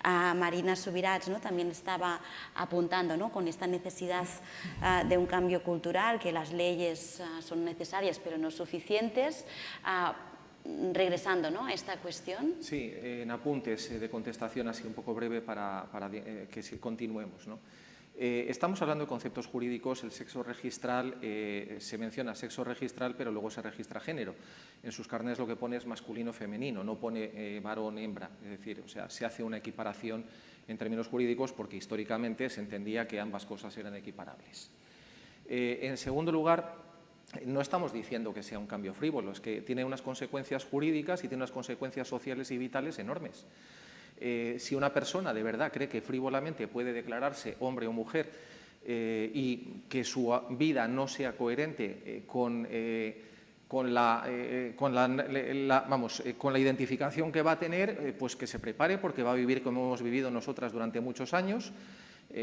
Marina Subirats, ¿no?, también estaba apuntando, ¿no?, con esta necesidad de un cambio cultural, que las leyes son necesarias pero no suficientes. Regresando, ¿no?, a esta cuestión. Sí, en apuntes de contestación así un poco breve para que continuemos, ¿no? Estamos hablando de conceptos jurídicos. El sexo registral, se menciona sexo registral, pero luego se registra género. En sus carnets lo que pone es masculino-femenino, no pone varón-hembra. Es decir, o sea, se hace una equiparación en términos jurídicos porque históricamente se entendía que ambas cosas eran equiparables. En segundo lugar, no estamos diciendo que sea un cambio frívolo, es que tiene unas consecuencias jurídicas y tiene unas consecuencias sociales y vitales enormes. Si una persona de verdad cree que frívolamente puede declararse hombre o mujer y que su vida no sea coherente con la identificación que va a tener, pues que se prepare, porque va a vivir como hemos vivido nosotras durante muchos años.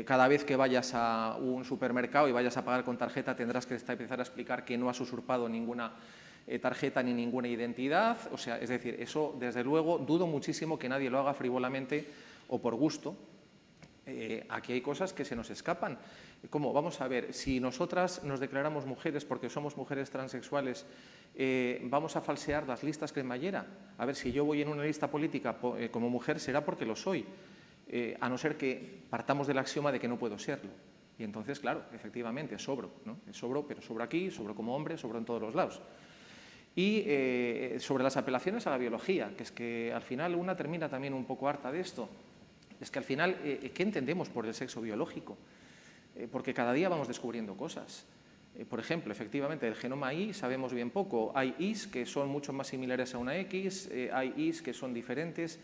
Cada vez que vayas a un supermercado y vayas a pagar con tarjeta tendrás que empezar a explicar que no has usurpado ninguna tarjeta ni ninguna identidad. O sea, es decir, eso desde luego dudo muchísimo que nadie lo haga frívolamente o por gusto. Aquí hay cosas que se nos escapan. ¿Cómo? Vamos a ver, si nosotras nos declaramos mujeres porque somos mujeres transexuales, ¿vamos a falsear las listas cremallera? A ver, si yo voy en una lista política como mujer será porque lo soy. A no ser que partamos del axioma de que no puedo serlo. Y entonces, claro, efectivamente, sobro, ¿no? Sobro, pero sobro aquí, sobro como hombre, sobro en todos los lados. Y sobre las apelaciones a la biología, que es que al final una termina también un poco harta de esto. Es que al final, ¿qué entendemos por el sexo biológico? Porque cada día vamos descubriendo cosas. Por ejemplo, efectivamente, del genoma Y sabemos bien poco. Hay Is que son mucho más similares a una X, hay Is que son diferentes.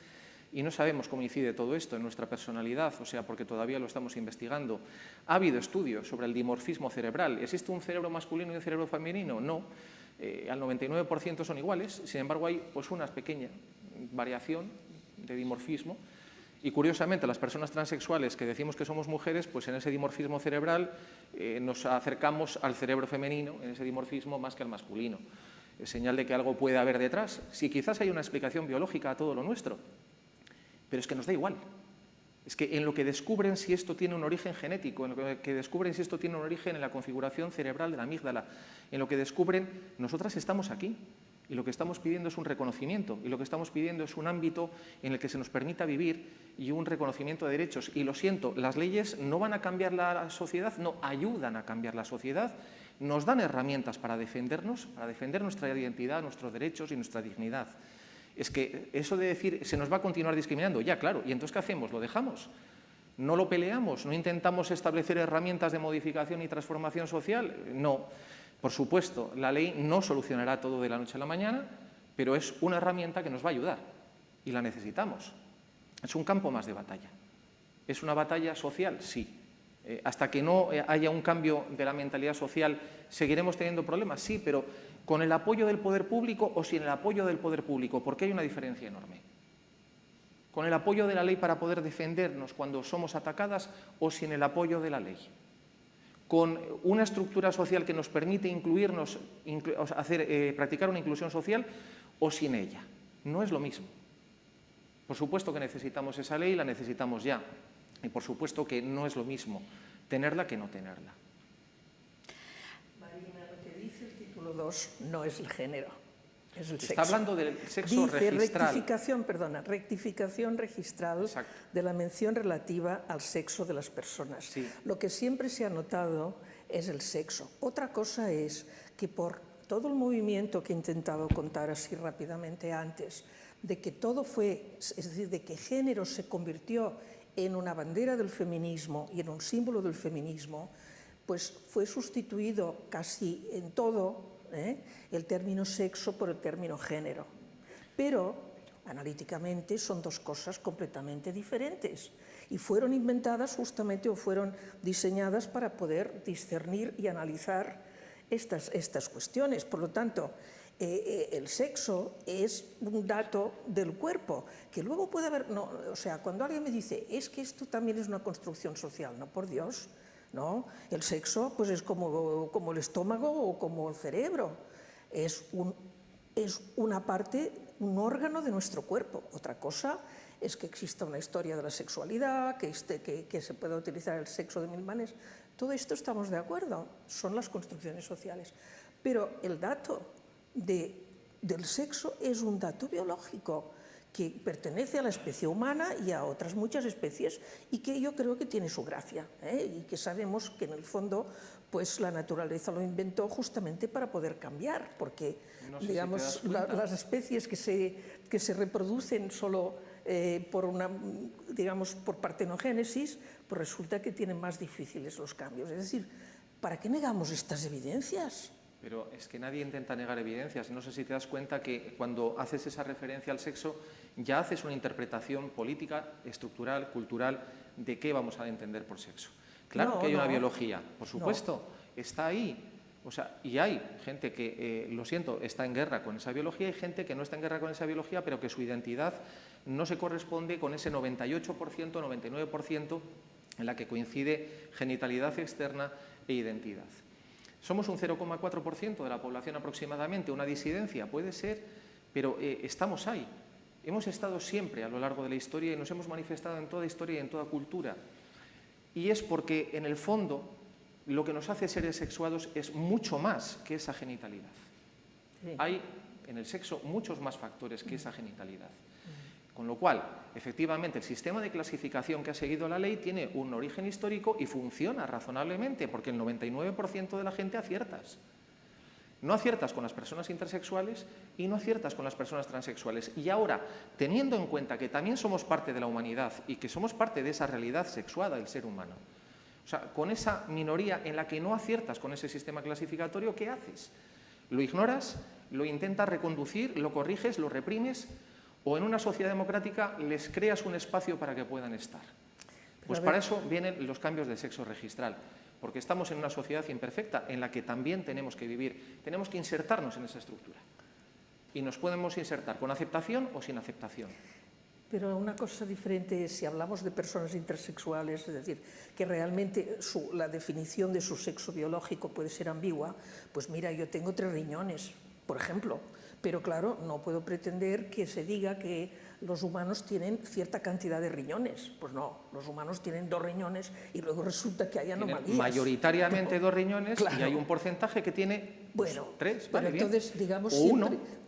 Y no sabemos cómo incide todo esto en nuestra personalidad, o sea, porque todavía lo estamos investigando. ¿Ha habido estudios sobre el dimorfismo cerebral? ¿Existe un cerebro masculino y un cerebro femenino? No. Al 99% son iguales, sin embargo hay pues una pequeña variación de dimorfismo. Y curiosamente, las personas transexuales que decimos que somos mujeres, pues en ese dimorfismo cerebral nos acercamos al cerebro femenino, en ese dimorfismo, más que al masculino. Es señal de que algo puede haber detrás. Sí, quizás hay una explicación biológica a todo lo nuestro, pero es que nos da igual. Es que en lo que descubren si esto tiene un origen genético, en lo que descubren si esto tiene un origen en la configuración cerebral de la amígdala, en lo que descubren, nosotras estamos aquí. Y lo que estamos pidiendo es un reconocimiento, y lo que estamos pidiendo es un ámbito en el que se nos permita vivir y un reconocimiento de derechos. Y lo siento, las leyes no van a cambiar la sociedad, no, ayudan a cambiar la sociedad, nos dan herramientas para defendernos, para defender nuestra identidad, nuestros derechos y nuestra dignidad. Es que eso de decir, se nos va a continuar discriminando, ya claro, ¿y entonces qué hacemos? ¿Lo dejamos? ¿No lo peleamos? ¿No intentamos establecer herramientas de modificación y transformación social? No. Por supuesto, la ley no solucionará todo de la noche a la mañana, pero es una herramienta que nos va a ayudar y la necesitamos. Es un campo más de batalla. ¿Es una batalla social? Sí. Hasta que no haya un cambio de la mentalidad social, ¿seguiremos teniendo problemas? Sí, pero ¿con el apoyo del poder público o sin el apoyo del poder público? Porque hay una diferencia enorme. ¿Con el apoyo de la ley para poder defendernos cuando somos atacadas o sin el apoyo de la ley? ¿Con una estructura social que nos permite incluirnos, practicar una inclusión social o sin ella? No es lo mismo. Por supuesto que necesitamos esa ley, la necesitamos ya. Y por supuesto que no es lo mismo tenerla que no tenerla. Marina, lo que dice el título 2 no es el género, es el sexo. Está hablando del sexo dice registral. rectificación registral. Exacto. De la mención relativa al sexo de las personas. Sí. Lo que siempre se ha notado es el sexo. Otra cosa es que por todo el movimiento que he intentado contar así rápidamente antes, de que todo fue, es decir, de que género se convirtió en una bandera del feminismo y en un símbolo del feminismo, pues fue sustituido casi en todo el término sexo por el término género. Pero, analíticamente, son dos cosas completamente diferentes y fueron inventadas justamente o fueron diseñadas para poder discernir y analizar estas cuestiones. Por lo tanto, El sexo es un dato del cuerpo, que luego puede haber... No, o sea, cuando alguien me dice, es que esto también es una construcción social, no, por Dios, no. El sexo pues es como el estómago o como el cerebro, es una parte, un órgano de nuestro cuerpo. Otra cosa es que exista una historia de la sexualidad, que se pueda utilizar el sexo de mil maneras. Todo esto estamos de acuerdo, son las construcciones sociales. Pero el dato del sexo es un dato biológico que pertenece a la especie humana y a otras muchas especies y que yo creo que tiene su gracia, y que sabemos que en el fondo pues la naturaleza lo inventó justamente para poder cambiar, porque no sé digamos si las especies que se reproducen solo por partenogénesis, pues resulta que tienen más difíciles los cambios. Es decir, ¿para qué negamos estas evidencias? Pero es que nadie intenta negar evidencias. No sé si te das cuenta que cuando haces esa referencia al sexo ya haces una interpretación política, estructural, cultural de qué vamos a entender por sexo. Claro que hay una biología, por supuesto, está ahí. O sea, y hay gente que, lo siento, está en guerra con esa biología, hay gente que no está en guerra con esa biología, pero que su identidad no se corresponde con ese 98%, 99% en la que coincide genitalidad externa e identidad. Somos un 0,4% de la población aproximadamente, una disidencia, puede ser, pero estamos ahí. Hemos estado siempre a lo largo de la historia y nos hemos manifestado en toda historia y en toda cultura. Y es porque, en el fondo, lo que nos hace seres sexuados es mucho más que esa genitalidad. Sí. Hay en el sexo muchos más factores que esa genitalidad. Con lo cual, efectivamente, el sistema de clasificación que ha seguido la ley tiene un origen histórico y funciona razonablemente, porque el 99% de la gente aciertas. No aciertas con las personas intersexuales y no aciertas con las personas transexuales. Y ahora, teniendo en cuenta que también somos parte de la humanidad y que somos parte de esa realidad sexuada del ser humano, o sea, con esa minoría en la que no aciertas con ese sistema clasificatorio, ¿qué haces? ¿Lo ignoras? ¿Lo intentas reconducir? ¿Lo corriges? ¿Lo reprimes? ¿O en una sociedad democrática les creas un espacio para que puedan estar? Pues para eso vienen los cambios de sexo registral, porque estamos en una sociedad imperfecta en la que también tenemos que vivir, tenemos que insertarnos en esa estructura. Y nos podemos insertar con aceptación o sin aceptación. Pero una cosa diferente es si hablamos de personas intersexuales, es decir, que realmente la definición de su sexo biológico puede ser ambigua. Pues mira, yo tengo 3 riñones, por ejemplo, pero claro, no puedo pretender que se diga que los humanos tienen cierta cantidad de riñones. Pues no, los humanos tienen 2 riñones y luego resulta que hay anomalías. Mayoritariamente 2 riñones, claro. Y hay un porcentaje que tiene 3, pero entonces, digamos,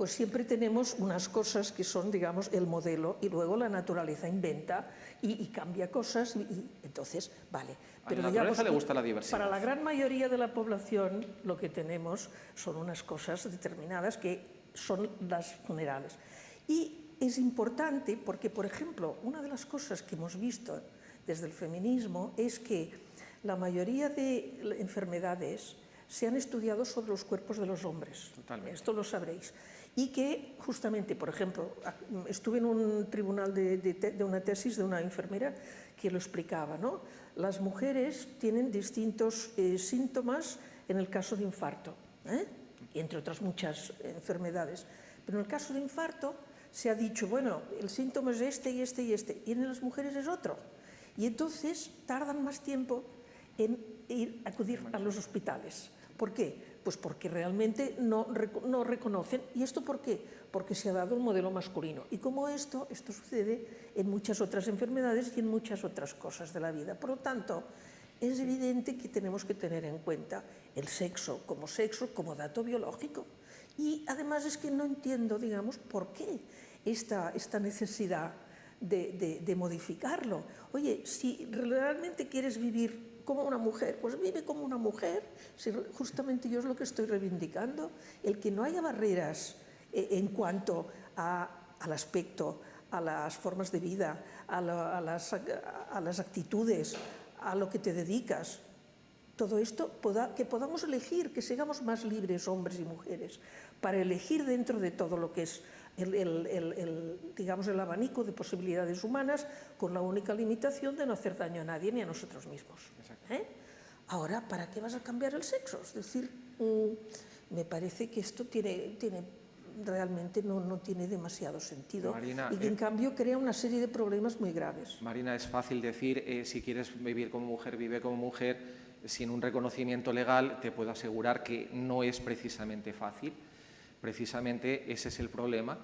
siempre tenemos unas cosas que son, digamos, el modelo y luego la naturaleza inventa y cambia cosas y entonces, vale. Pero a la naturaleza le gusta la diversidad. Para la gran mayoría de la población lo que tenemos son unas cosas determinadas que son las generales. Y es importante porque, por ejemplo, una de las cosas que hemos visto desde el feminismo es que la mayoría de enfermedades se han estudiado sobre los cuerpos de los hombres. Totalmente. Esto lo sabréis. Y que justamente, por ejemplo, estuve en un tribunal de una tesis de una enfermera que lo explicaba, ¿no? Las mujeres tienen distintos síntomas en el caso de infarto, entre otras muchas enfermedades. Pero en el caso de infarto se ha dicho, bueno, el síntoma es este y este y este, y en las mujeres es otro. Y entonces tardan más tiempo en acudir a los hospitales. ¿Por qué? Pues porque realmente no reconocen. ¿Y esto por qué? Porque se ha dado un modelo masculino. Y como esto sucede en muchas otras enfermedades y en muchas otras cosas de la vida. Por lo tanto, es evidente que tenemos que tener en cuenta el sexo como dato biológico. Y además es que no entiendo, digamos, por qué esta necesidad de modificarlo. Oye, si realmente quieres vivir como una mujer, pues vive como una mujer. Si justamente yo es lo que estoy reivindicando, el que no haya barreras en cuanto al aspecto, a las formas de vida, a las actitudes, a lo que te dedicas. Todo esto, que podamos elegir, que seamos más libres, hombres y mujeres, para elegir dentro de todo lo que es digamos, el abanico de posibilidades humanas, con la única limitación de no hacer daño a nadie ni a nosotros mismos. Ahora, ¿para qué vas a cambiar el sexo? Es decir, Me parece que esto realmente no tiene demasiado sentido, Marina, y que en cambio crea una serie de problemas muy graves. Marina, es fácil decir, si quieres vivir como mujer, vive como mujer. Sin un reconocimiento legal te puedo asegurar que no es precisamente fácil. Precisamente ese es el problema.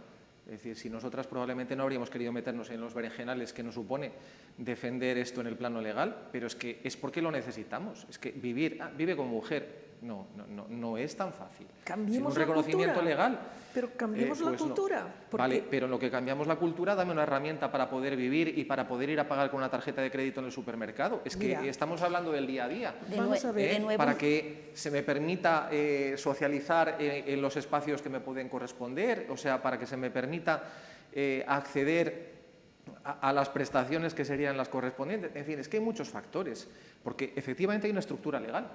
Es decir, si nosotras probablemente no habríamos querido meternos en los berenjenales que nos supone defender esto en el plano legal, pero es porque lo necesitamos. Es que vive como mujer, no es tan fácil. Cambiemos sin un reconocimiento la cultura, legal. Pero cambiemos la cultura. No. Vale, pero en lo que cambiamos la cultura, dame una herramienta para poder vivir y para poder ir a pagar con una tarjeta de crédito en el supermercado. Es que estamos hablando del día a día. Vamos a ver. Para que se me permita socializar en los espacios que me pueden corresponder, o sea, para que se me permita acceder a las prestaciones que serían las correspondientes. En fin, es que hay muchos factores, porque efectivamente hay una estructura legal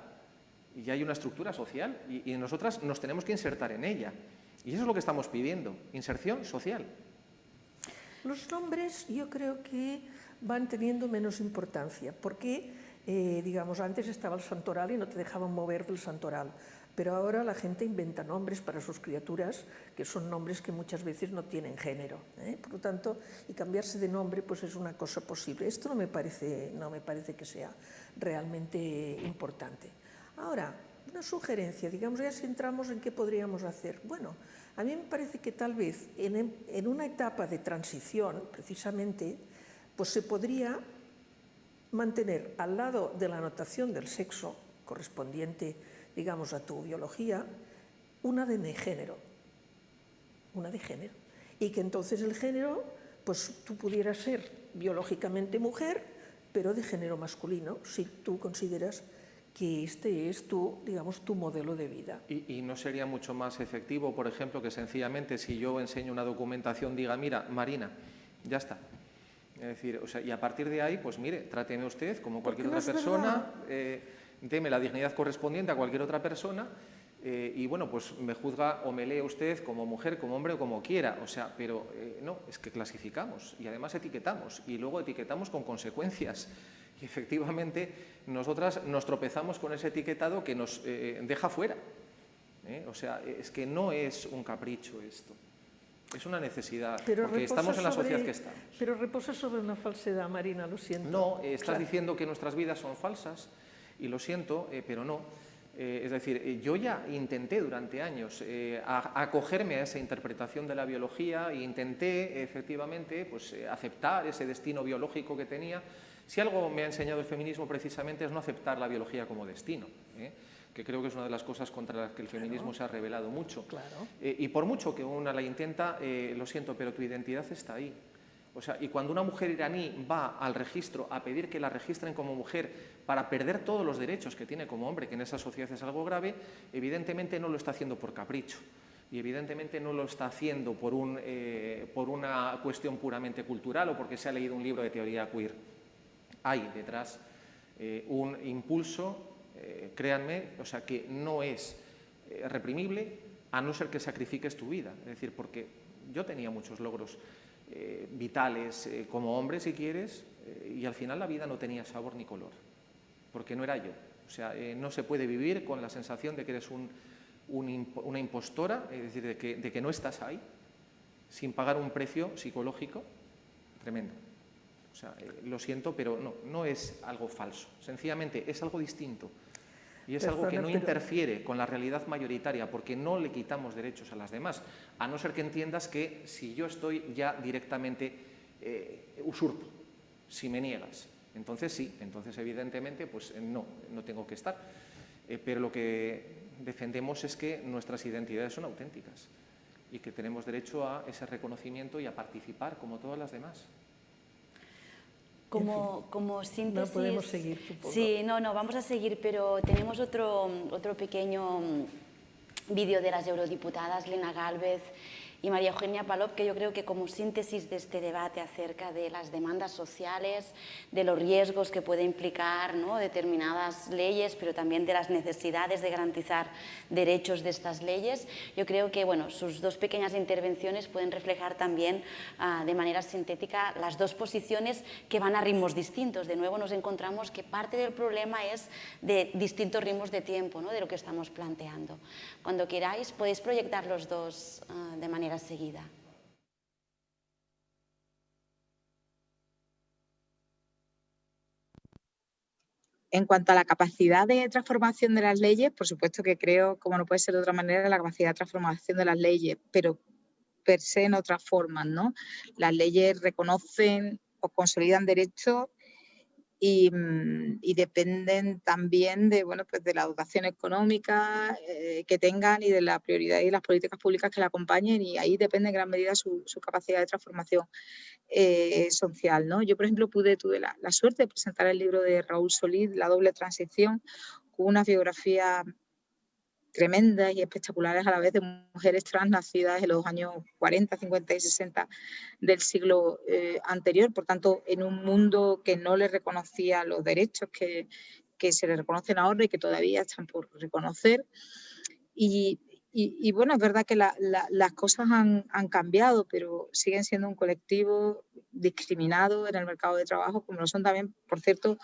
y hay una estructura social y nosotras nos tenemos que insertar en ella. Y eso es lo que estamos pidiendo, inserción social. Los nombres yo creo que van teniendo menos importancia, porque, digamos, antes estaba el santoral y no te dejaban mover del santoral, pero ahora la gente inventa nombres para sus criaturas, que son nombres que muchas veces no tienen género, ¿eh? Por lo tanto, y cambiarse de nombre pues es una cosa posible. Esto no me parece que sea realmente importante. Ahora, una sugerencia, digamos, ya si entramos en qué podríamos hacer. Bueno, a mí me parece que tal vez en una etapa de transición, precisamente, pues se podría mantener al lado de la anotación del sexo correspondiente, digamos, a tu biología, una de género. Una de género. Y que entonces el género, pues tú pudieras ser biológicamente mujer, pero de género masculino, si tú consideras que este es tu modelo de vida. ¿Y no sería mucho más efectivo, por ejemplo, que sencillamente si yo enseño una documentación diga, mira, Marina, ya está? Es decir, o sea, y a partir de ahí, pues mire, tráteme usted como cualquier otra persona, deme la dignidad correspondiente a cualquier otra persona y bueno, pues me juzga o me lee usted como mujer, como hombre o como quiera. O sea, pero no, es que clasificamos y además etiquetamos y luego etiquetamos con consecuencias. Y efectivamente, nosotras nos tropezamos con ese etiquetado que nos deja fuera. O sea, es que no es un capricho esto, es una necesidad, porque estamos en la sociedad que estamos. Pero reposa sobre una falsedad, Marina, lo siento. No, estás diciendo que nuestras vidas son falsas, y lo siento, pero no. Es decir, yo ya intenté durante años acogerme a esa interpretación de la biología e intenté, efectivamente, pues, aceptar ese destino biológico que tenía. Si algo me ha enseñado el feminismo precisamente es no aceptar la biología como destino, que creo que es una de las cosas contra las que el feminismo se ha rebelado mucho. Claro. Y por mucho que una la intenta, lo siento, pero tu identidad está ahí. O sea, y cuando una mujer iraní va al registro a pedir que la registren como mujer para perder todos los derechos que tiene como hombre, que en esa sociedad es algo grave, evidentemente no lo está haciendo por capricho. Y evidentemente no lo está haciendo por una cuestión puramente cultural o porque se ha leído un libro de teoría queer. Hay detrás un impulso, créanme, o sea, que no es reprimible a no ser que sacrifiques tu vida. Es decir, porque yo tenía muchos logros vitales como hombre, si quieres, y al final la vida no tenía sabor ni color, porque no era yo. O sea, no se puede vivir con la sensación de que eres una impostora, es decir, de que no estás ahí, sin pagar un precio psicológico tremendo. O sea, lo siento, pero no es algo falso, sencillamente es algo distinto. Y es algo que no interfiere con la realidad mayoritaria, porque no le quitamos derechos a las demás, a no ser que entiendas que si yo estoy ya directamente usurpo, si me niegas. Entonces sí, entonces evidentemente pues no tengo que estar. Pero lo que defendemos es que nuestras identidades son auténticas y que tenemos derecho a ese reconocimiento y a participar como todas las demás. Como síntesis... No podemos seguir, supongo. Sí, no, vamos a seguir, pero tenemos otro pequeño vídeo de las eurodiputadas Lina Gálvez Y María Eugenia Palop, que yo creo que como síntesis de este debate acerca de las demandas sociales, de los riesgos que puede implicar, ¿no?, determinadas leyes, pero también de las necesidades de garantizar derechos de estas leyes, yo creo que bueno, sus dos pequeñas intervenciones pueden reflejar también de manera sintética las dos posiciones que van a ritmos distintos. De nuevo nos encontramos que parte del problema es de distintos ritmos de tiempo, ¿no?, de lo que estamos planteando. Cuando queráis podéis proyectar los dos de manera seguida. En cuanto a la capacidad de transformación de las leyes, por supuesto que creo, como no puede ser de otra manera, la capacidad de transformación de las leyes, pero per se no transforman, ¿no? Las leyes reconocen o consolidan derechos y dependen también de, bueno, pues de la dotación económica que tengan y de la prioridad y las políticas públicas que la acompañen, y ahí depende en gran medida su capacidad de transformación social, ¿no? Yo, por ejemplo, tuve la suerte de presentar el libro de Raúl Solís, La doble transición, con una biografía tremendas y espectaculares a la vez de mujeres trans nacidas en los años 40, 50 y 60 del siglo anterior, por tanto, en un mundo que no les reconocía los derechos que se les reconocen ahora y que todavía están por reconocer. Y bueno, es verdad que las cosas han cambiado, pero siguen siendo un colectivo discriminado en el mercado de trabajo, como lo son también, por cierto,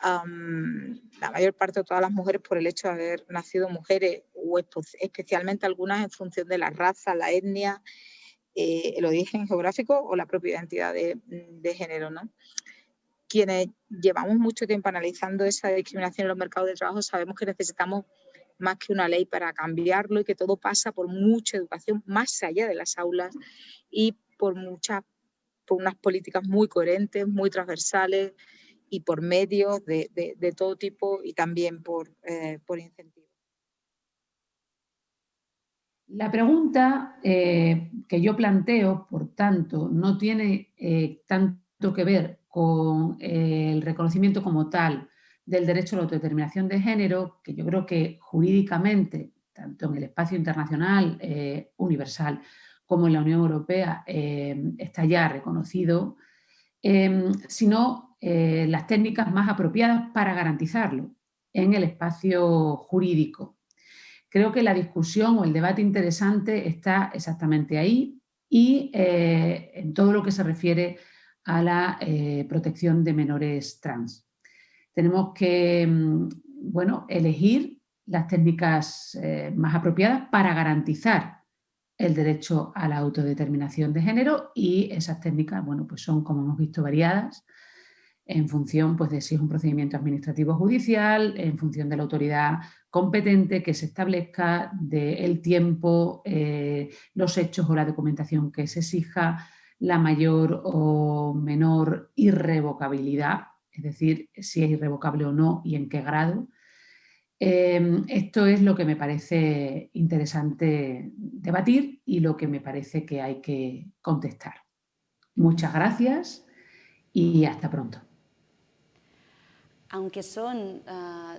la mayor parte de todas las mujeres por el hecho de haber nacido mujeres, o especialmente algunas en función de la raza, la etnia, el origen geográfico o la propia identidad de género, ¿no? Quienes llevamos mucho tiempo analizando esa discriminación en los mercados de trabajo sabemos que necesitamos más que una ley para cambiarlo, y que todo pasa por mucha educación más allá de las aulas y por unas políticas muy coherentes, muy transversales, y por medios de todo tipo, y también por incentivos. La pregunta que yo planteo, por tanto, no tiene tanto que ver con el reconocimiento como tal del derecho a la autodeterminación de género, que yo creo que jurídicamente, tanto en el espacio internacional universal como en la Unión Europea, está ya reconocido, sino las técnicas más apropiadas para garantizarlo en el espacio jurídico. Creo que la discusión o el debate interesante está exactamente ahí, y en todo lo que se refiere a la protección de menores trans. Tenemos que bueno, elegir las técnicas más apropiadas para garantizar el derecho a la autodeterminación de género, y esas técnicas, bueno, pues son, como hemos visto, variadas en función, pues, de si es un procedimiento administrativo judicial, en función de la autoridad competente que se establezca, del tiempo, los hechos o la documentación que se exija, la mayor o menor irrevocabilidad, es decir, si es irrevocable o no y en qué grado. Esto es lo que me parece interesante debatir y lo que me parece que hay que contestar. Muchas gracias y hasta pronto. Aunque son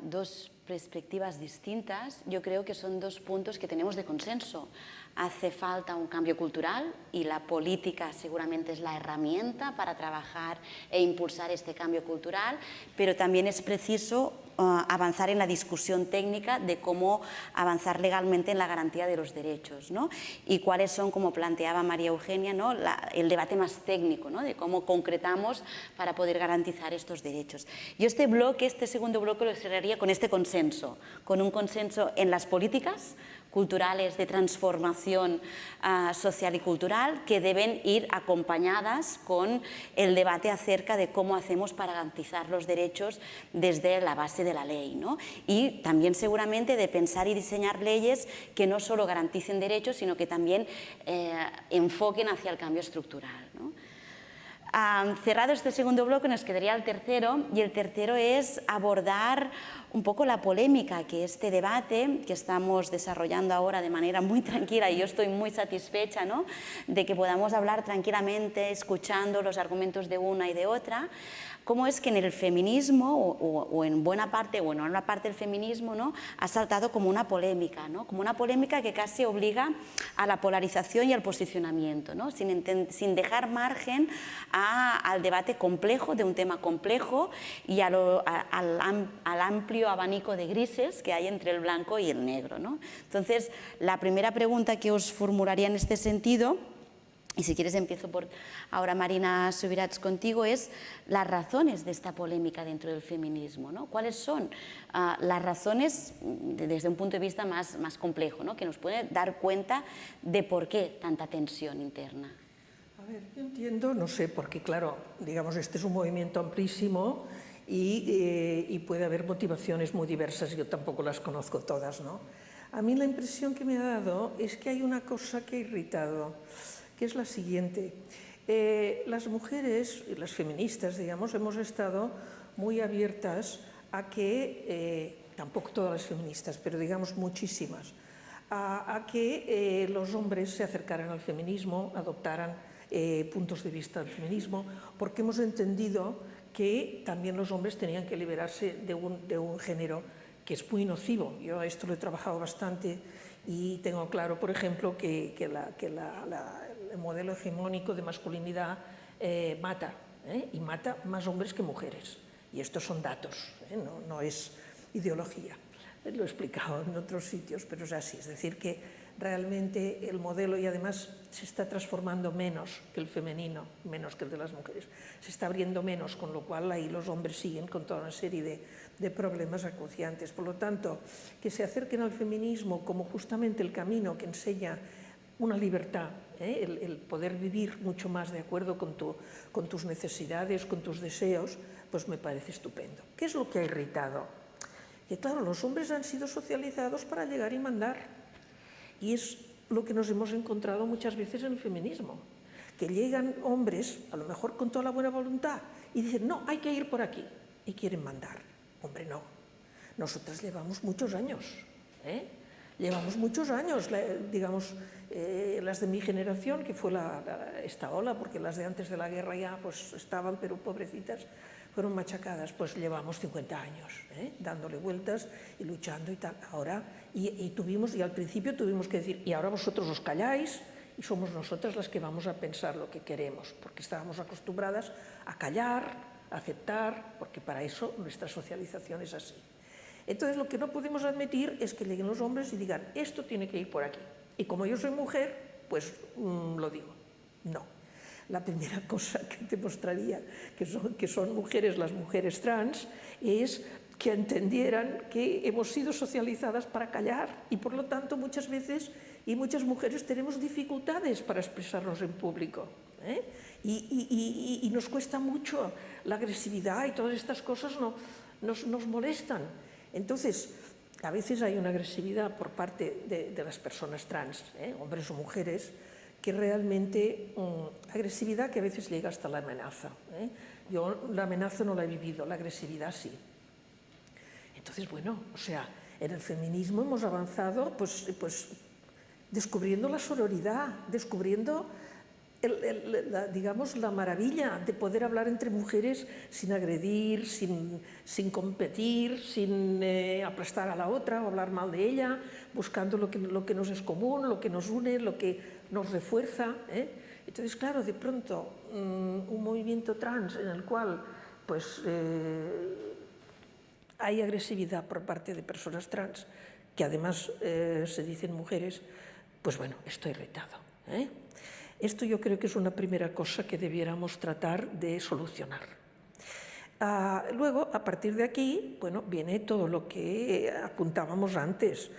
dos perspectivas distintas, yo creo que son dos puntos que tenemos de consenso. Hace falta un cambio cultural y la política seguramente es la herramienta para trabajar e impulsar este cambio cultural, pero también es preciso avanzar en la discusión técnica de cómo avanzar legalmente en la garantía de los derechos, ¿no? Y cuáles son, como planteaba María Eugenia, ¿no?, el debate más técnico, ¿no?, de cómo concretamos para poder garantizar estos derechos. Yo este segundo bloque lo cerraría con este consenso, con un consenso en las políticas culturales de transformación social y cultural, que deben ir acompañadas con el debate acerca de cómo hacemos para garantizar los derechos desde la base de la ley, ¿no? Y también seguramente de pensar y diseñar leyes que no solo garanticen derechos, sino que también enfoquen hacia el cambio estructural, ¿no? Cerrado este segundo bloque nos quedaría el tercero, y el tercero es abordar un poco la polémica que este debate que estamos desarrollando ahora de manera muy tranquila, y yo estoy muy satisfecha, ¿no?, de que podamos hablar tranquilamente escuchando los argumentos de una y de otra, cómo es que en el feminismo o en buena parte o en una parte del feminismo, ¿no?, ha saltado como una polémica, ¿no?, como una polémica que casi obliga a la polarización y al posicionamiento, ¿no?, sin dejar margen al debate complejo de un tema complejo y al amplio abanico de grises que hay entre el blanco y el negro, ¿no? Entonces, la primera pregunta que os formularía en este sentido, y si quieres empiezo por ahora, Marina Subirats, contigo, es las razones de esta polémica dentro del feminismo, ¿no? ¿Cuáles son las razones desde un punto de vista más complejo, ¿no?, que nos puede dar cuenta de por qué tanta tensión interna? A ver, yo entiendo, no sé, porque claro, digamos, este es un movimiento amplísimo y puede haber motivaciones muy diversas, yo tampoco las conozco todas, ¿no? A mí la impresión que me ha dado es que hay una cosa que ha irritado, que es la siguiente. Las mujeres, las feministas, digamos, hemos estado muy abiertas a que, tampoco todas las feministas, pero digamos muchísimas, a que los hombres se acercaran al feminismo, adoptaran puntos de vista del feminismo, porque hemos entendido que también los hombres tenían que liberarse de un género que es muy nocivo. Yo a esto lo he trabajado bastante y tengo claro, por ejemplo, que el modelo hegemónico de masculinidad mata, y mata más hombres que mujeres. Y estos son datos, no es ideología. Lo he explicado en otros sitios, pero es así. Es decir, que realmente el modelo, y además se está transformando menos que el femenino, menos que el de las mujeres. Se está abriendo menos, con lo cual ahí los hombres siguen con toda una serie de problemas acuciantes. Por lo tanto, que se acerquen al feminismo como justamente el camino que enseña una libertad, el poder vivir mucho más de acuerdo con tus necesidades, con tus deseos, pues me parece estupendo. ¿Qué es lo que ha irritado? Que claro, los hombres han sido socializados para llegar y mandar. Y es lo que nos hemos encontrado muchas veces en el feminismo. Que llegan hombres, a lo mejor con toda la buena voluntad, y dicen, no, hay que ir por aquí. Y quieren mandar. Hombre, no. Nosotras llevamos muchos años, Llevamos muchos años, digamos, las de mi generación, que fue esta ola, porque las de antes de la guerra ya pues estaban, pero pobrecitas, fueron machacadas. Pues llevamos 50 años, dándole vueltas y luchando y tal. Ahora, y al principio tuvimos que decir, y ahora vosotros os calláis y somos nosotras las que vamos a pensar lo que queremos, porque estábamos acostumbradas a callar, a aceptar, porque para eso nuestra socialización es así. Entonces, lo que no podemos admitir es que lleguen los hombres y digan, esto tiene que ir por aquí. Y como yo soy mujer, pues lo digo. No. La primera cosa que te mostraría que son mujeres, las mujeres trans, es que entendieran que hemos sido socializadas para callar y, por lo tanto, muchas veces y muchas mujeres tenemos dificultades para expresarnos en público. Y nos cuesta mucho la agresividad y todas estas cosas nos molestan. Entonces, a veces hay una agresividad por parte de las personas trans, hombres o mujeres, que realmente, agresividad que a veces llega hasta la amenaza. Yo la amenaza no la he vivido, la agresividad sí. Entonces, bueno, o sea, en el feminismo hemos avanzado pues descubriendo la sororidad, descubriendo digamos, la maravilla de poder hablar entre mujeres sin agredir, sin competir, sin aplastar a la otra o hablar mal de ella, buscando lo que nos es común, lo que nos une, lo que nos refuerza. Entonces, claro, de pronto, un movimiento trans en el cual pues, hay agresividad por parte de personas trans, que además se dicen mujeres, pues bueno, estoy irritado. Esto yo creo que es una primera cosa que debiéramos tratar de solucionar. Luego, a partir de aquí, bueno, viene todo lo que apuntábamos antes.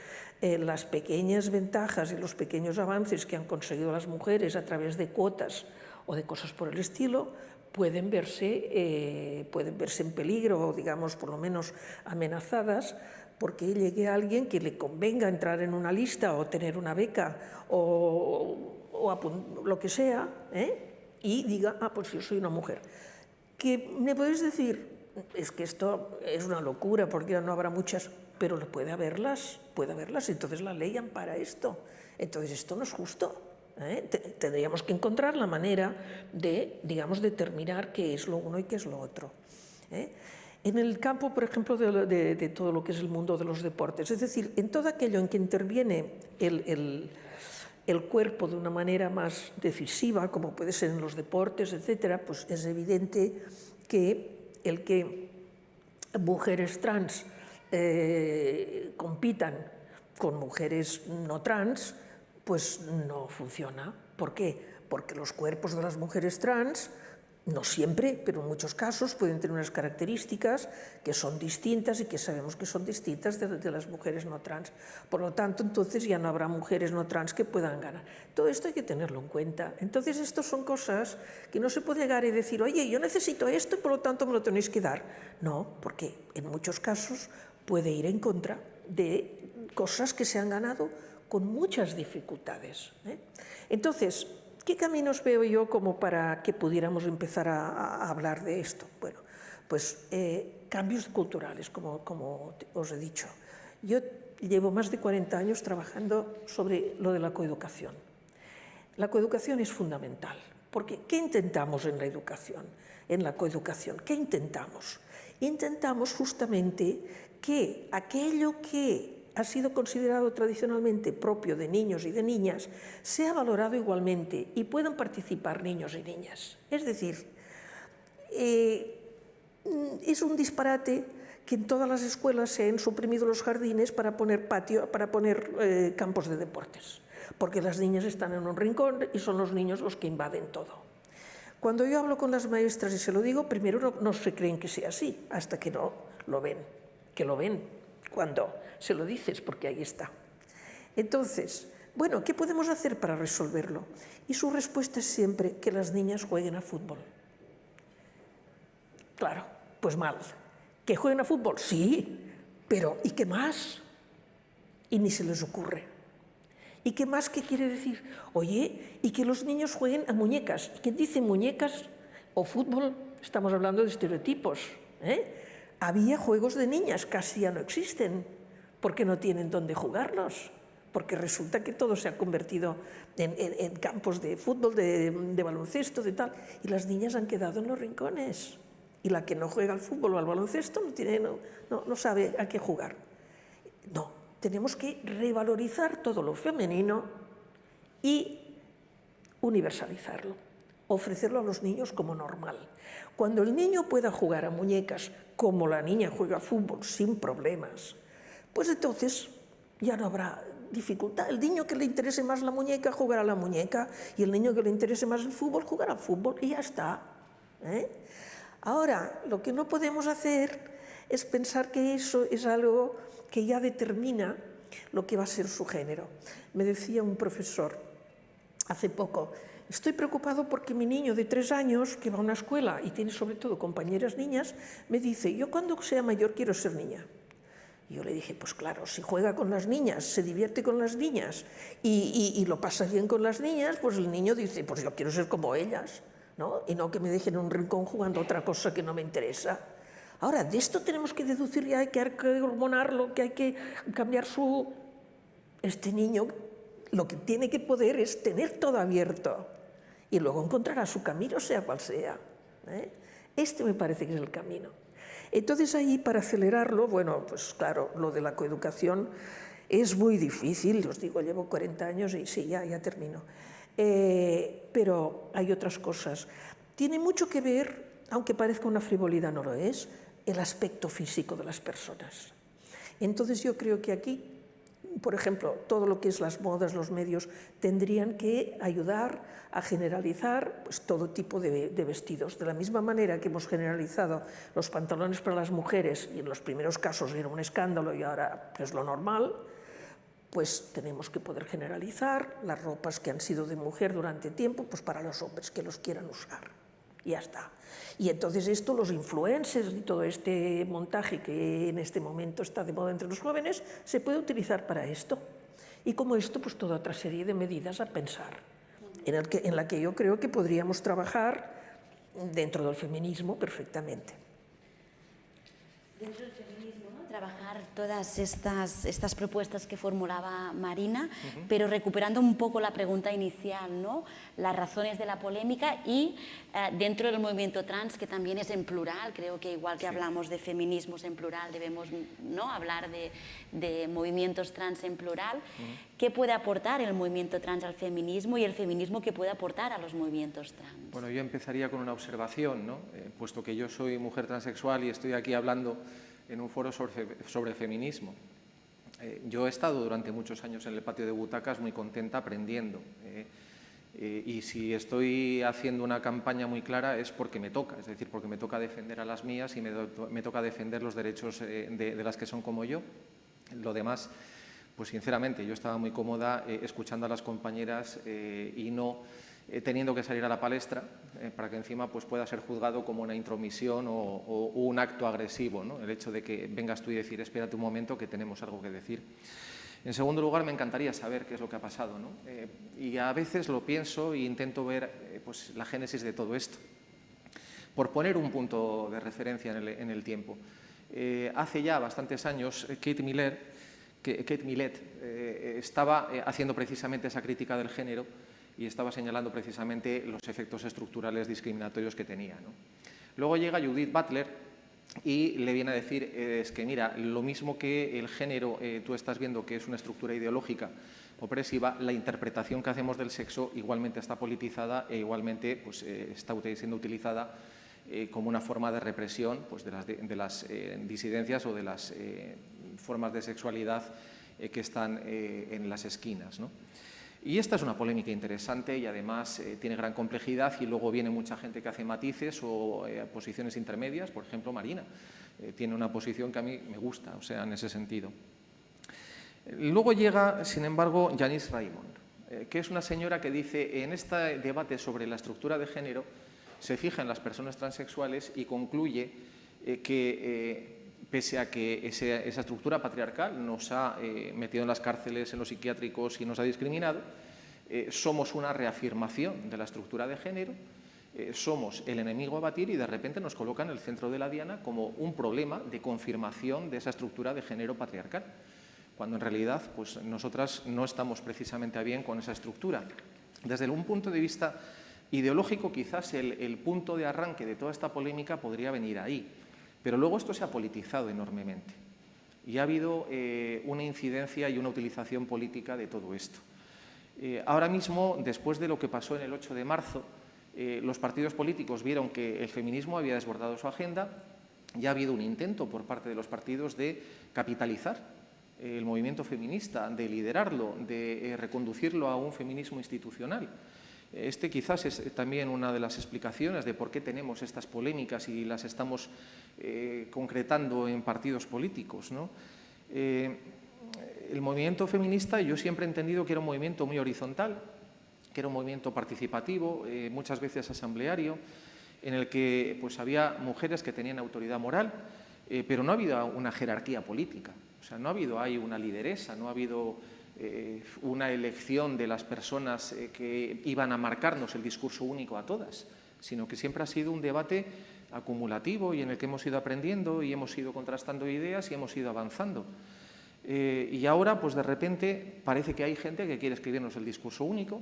Las pequeñas ventajas y los pequeños avances que han conseguido las mujeres a través de cuotas o de cosas por el estilo pueden verse en peligro o, digamos, por lo menos amenazadas, porque llegue a alguien que le convenga entrar en una lista o tener una beca o lo que sea, y diga, pues yo soy una mujer. ¿Que me podéis decir? Es que esto es una locura, porque no habrá muchas, pero puede haberlas, entonces la ley ampara esto. Entonces esto no es justo, Tendríamos que encontrar la manera de, digamos, determinar qué es lo uno y qué es lo otro. En el campo, por ejemplo, de todo lo que es el mundo de los deportes, es decir, en todo aquello en que interviene el cuerpo de una manera más decisiva, como puede ser en los deportes, etcétera, pues es evidente que el que mujeres trans compitan con mujeres no trans, pues no funciona. ¿Por qué? Porque los cuerpos de las mujeres trans, no siempre, pero en muchos casos, pueden tener unas características que son distintas y que sabemos que son distintas de las mujeres no trans. Por lo tanto, entonces ya no habrá mujeres no trans que puedan ganar. Todo esto hay que tenerlo en cuenta. Entonces, estas son cosas que no se puede llegar y decir, oye, yo necesito esto y por lo tanto me lo tenéis que dar. No, porque en muchos casos puede ir en contra de cosas que se han ganado con muchas dificultades. Entonces, ¿qué caminos veo yo como para que pudiéramos empezar a hablar de esto? Bueno, pues cambios culturales, como os he dicho. Yo llevo más de 40 años trabajando sobre lo de la coeducación. La coeducación es fundamental, porque ¿qué intentamos en la educación? En la coeducación, ¿qué intentamos? Intentamos justamente que aquello que ha sido considerado tradicionalmente propio de niños y de niñas sea valorado igualmente y puedan participar niños y niñas. Es decir, es un disparate que en todas las escuelas se han suprimido los jardines para poner campos de deportes, porque las niñas están en un rincón y son los niños los que invaden todo. Cuando yo hablo con las maestras y se lo digo, primero no se creen que sea así, hasta que no lo ven, que lo ven cuando se lo dices, porque ahí está. Entonces, bueno, ¿qué podemos hacer para resolverlo? Y su respuesta es siempre que las niñas jueguen a fútbol. Claro, pues mal. ¿Que jueguen a fútbol? Sí, pero ¿y qué más? Y ni se les ocurre. ¿Y qué más? ¿Qué quiere decir? Oye, y que los niños jueguen a muñecas. ¿Quién dice muñecas o fútbol? Estamos hablando de estereotipos. Había juegos de niñas, casi ya no existen, porque no tienen dónde jugarlos, porque resulta que todo se ha convertido en campos de fútbol, de baloncesto, de tal, y las niñas han quedado en los rincones. Y la que no juega al fútbol o al baloncesto no sabe a qué jugar. No, tenemos que revalorizar todo lo femenino y universalizarlo, ofrecerlo a los niños como normal. Cuando el niño pueda jugar a muñecas como la niña juega a fútbol sin problemas, pues entonces ya no habrá dificultad. El niño que le interese más la muñeca jugará a la muñeca y el niño que le interese más el fútbol jugará al fútbol y ya está. Ahora, lo que no podemos hacer es pensar que eso es algo que ya determina lo que va a ser su género. Me decía un profesor hace poco, estoy preocupado porque mi niño de 3 años, que va a una escuela y tiene sobre todo compañeras niñas, me dice, yo cuando sea mayor quiero ser niña. Y yo le dije, pues claro, si juega con las niñas, se divierte con las niñas y lo pasa bien con las niñas, pues el niño dice, pues yo quiero ser como ellas, ¿no? Y no que me dejen en un rincón jugando a otra cosa que no me interesa. Ahora, de esto tenemos que deducir ya que hay que hormonarlo, que hay que cambiar su... Este niño lo que tiene que poder es tener todo abierto y luego encontrará su camino, sea cual sea. Este me parece que es el camino. Entonces ahí, para acelerarlo, bueno, pues claro, lo de la coeducación es muy difícil, os digo, llevo 40 años y sí, ya termino. Pero hay otras cosas. Tiene mucho que ver, aunque parezca una frivolidad, no lo es, el aspecto físico de las personas. Entonces yo creo que aquí, por ejemplo, todo lo que es las modas, los medios, tendrían que ayudar a generalizar pues, todo tipo de vestidos. De la misma manera que hemos generalizado los pantalones para las mujeres, y en los primeros casos era un escándalo y ahora es lo normal, pues tenemos que poder generalizar las ropas que han sido de mujer durante tiempo, pues para los hombres que los quieran usar. Y ya está. Y entonces esto, los influencers y todo este montaje que en este momento está de moda entre los jóvenes, se puede utilizar para esto. Y como esto, pues toda otra serie de medidas a pensar, en la que yo creo que podríamos trabajar dentro del feminismo perfectamente. Dentro del feminismo, ¿no? Trabajar todas estas propuestas que formulaba Marina, pero recuperando un poco la pregunta inicial, ¿no? Las razones de la polémica y dentro del movimiento trans, que también es en plural, creo que igual que hablamos de feminismos en plural, debemos, ¿no?, hablar de movimientos trans en plural. ¿Qué puede aportar el movimiento trans al feminismo y el feminismo qué puede aportar a los movimientos trans? Bueno, yo empezaría con una observación, ¿no? Puesto que yo soy mujer transexual y estoy aquí hablando en un foro sobre feminismo. Yo he estado durante muchos años en el patio de butacas muy contenta aprendiendo. Y si estoy haciendo una campaña muy clara es porque me toca, es decir, porque me toca defender a las mías y me toca defender los derechos de las que son como yo. Lo demás, pues sinceramente, yo estaba muy cómoda escuchando a las compañeras y no teniendo que salir a la palestra para que encima pues, pueda ser juzgado como una intromisión o un acto agresivo, ¿no? El hecho de que vengas tú y decir, espérate un momento que tenemos algo que decir. En segundo lugar, me encantaría saber qué es lo que ha pasado, ¿no? Y a veces lo pienso e intento ver pues, la génesis de todo esto. Por poner un punto de referencia en el tiempo, hace ya bastantes años Kate Millett estaba haciendo precisamente esa crítica del género y estaba señalando precisamente los efectos estructurales discriminatorios que tenía, ¿no? Luego llega Judith Butler y le viene a decir, es que mira, lo mismo que el género, tú estás viendo que es una estructura ideológica opresiva, la interpretación que hacemos del sexo igualmente está politizada e igualmente pues, está siendo utilizada como una forma de represión pues, de las disidencias o de las formas de sexualidad que están en las esquinas, ¿no? Y esta es una polémica interesante y además tiene gran complejidad y luego viene mucha gente que hace matices o posiciones intermedias, por ejemplo Marina, tiene una posición que a mí me gusta, o sea, en ese sentido. Luego llega, sin embargo, Janice Raymond, que es una señora que dice, en este debate sobre la estructura de género, se fija en las personas transexuales y concluye que pese a que esa estructura patriarcal nos ha metido en las cárceles, en los psiquiátricos y nos ha discriminado, somos una reafirmación de la estructura de género, somos el enemigo a batir y de repente nos colocan en el centro de la diana como un problema de confirmación de esa estructura de género patriarcal, cuando en realidad pues, nosotras no estamos precisamente a bien con esa estructura. Desde un punto de vista ideológico, quizás el punto de arranque de toda esta polémica podría venir ahí. Pero luego esto se ha politizado enormemente y ha habido una incidencia y una utilización política de todo esto. Ahora mismo, después de lo que pasó en el 8 de marzo, los partidos políticos vieron que el feminismo había desbordado su agenda y ha habido un intento por parte de los partidos de capitalizar el movimiento feminista, de liderarlo, de reconducirlo a un feminismo institucional. Este quizás es también una de las explicaciones de por qué tenemos estas polémicas y las estamos concretando en partidos políticos, ¿no? El movimiento feminista yo siempre he entendido que era un movimiento muy horizontal, que era un movimiento participativo, muchas veces asambleario, en el que pues, había mujeres que tenían autoridad moral, pero no ha habido una jerarquía política, o sea, no ha habido ahí una lideresa, no ha habido una elección de las personas que iban a marcarnos el discurso único a todas, sino que siempre ha sido un debate acumulativo y en el que hemos ido aprendiendo y hemos ido contrastando ideas y hemos ido avanzando. Y ahora, pues de repente, parece que hay gente que quiere escribirnos el discurso único,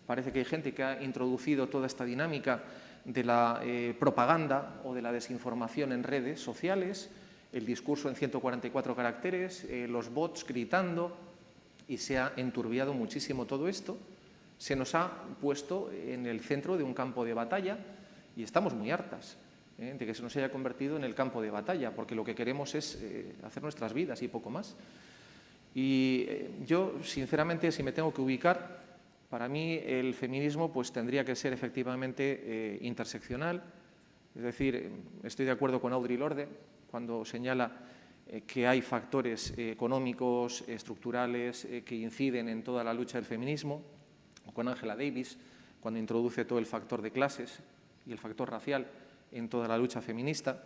parece que hay gente que ha introducido toda esta dinámica de la propaganda o de la desinformación en redes sociales, el discurso en 144 caracteres, los bots gritando, y se ha enturbiado muchísimo todo esto, se nos ha puesto en el centro de un campo de batalla y estamos muy hartas de que se nos haya convertido en el campo de batalla, porque lo que queremos es hacer nuestras vidas y poco más. Y yo, sinceramente, si me tengo que ubicar, para mí el feminismo pues, tendría que ser efectivamente interseccional, es decir, estoy de acuerdo con Audre Lorde cuando señala que hay factores económicos, estructurales, que inciden en toda la lucha del feminismo, o con Angela Davis, cuando introduce todo el factor de clases y el factor racial en toda la lucha feminista.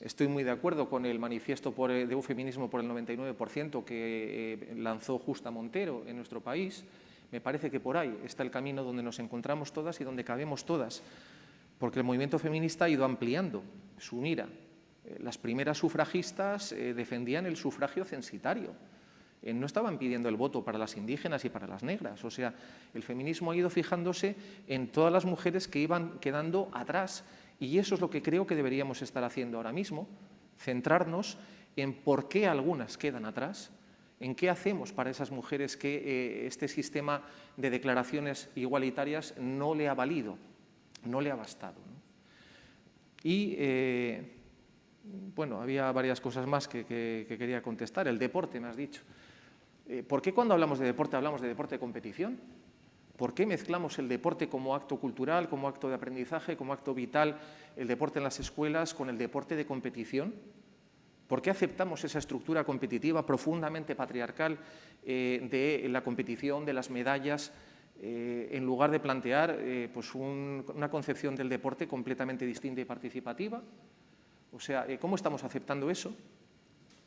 Estoy muy de acuerdo con el manifiesto de un feminismo por el 99% que lanzó Justa Montero en nuestro país. Me parece que por ahí está el camino donde nos encontramos todas y donde cabemos todas, porque el movimiento feminista ha ido ampliando su mira Las primeras sufragistas defendían el sufragio censitario. No estaban pidiendo el voto para las indígenas y para las negras. O sea, el feminismo ha ido fijándose en todas las mujeres que iban quedando atrás. Y eso es lo que creo que deberíamos estar haciendo ahora mismo, centrarnos en por qué algunas quedan atrás, en qué hacemos para esas mujeres que este sistema de declaraciones igualitarias no le ha valido, no le ha bastado, ¿no? Y, bueno, había varias cosas más que quería contestar. El deporte, me has dicho. ¿Por qué cuando hablamos de deporte de competición? ¿Por qué mezclamos el deporte como acto cultural, como acto de aprendizaje, como acto vital, el deporte en las escuelas, con el deporte de competición? ¿Por qué aceptamos esa estructura competitiva profundamente patriarcal de la competición, de las medallas, en lugar de plantear pues una concepción del deporte completamente distinta y participativa? O sea, ¿cómo estamos aceptando eso?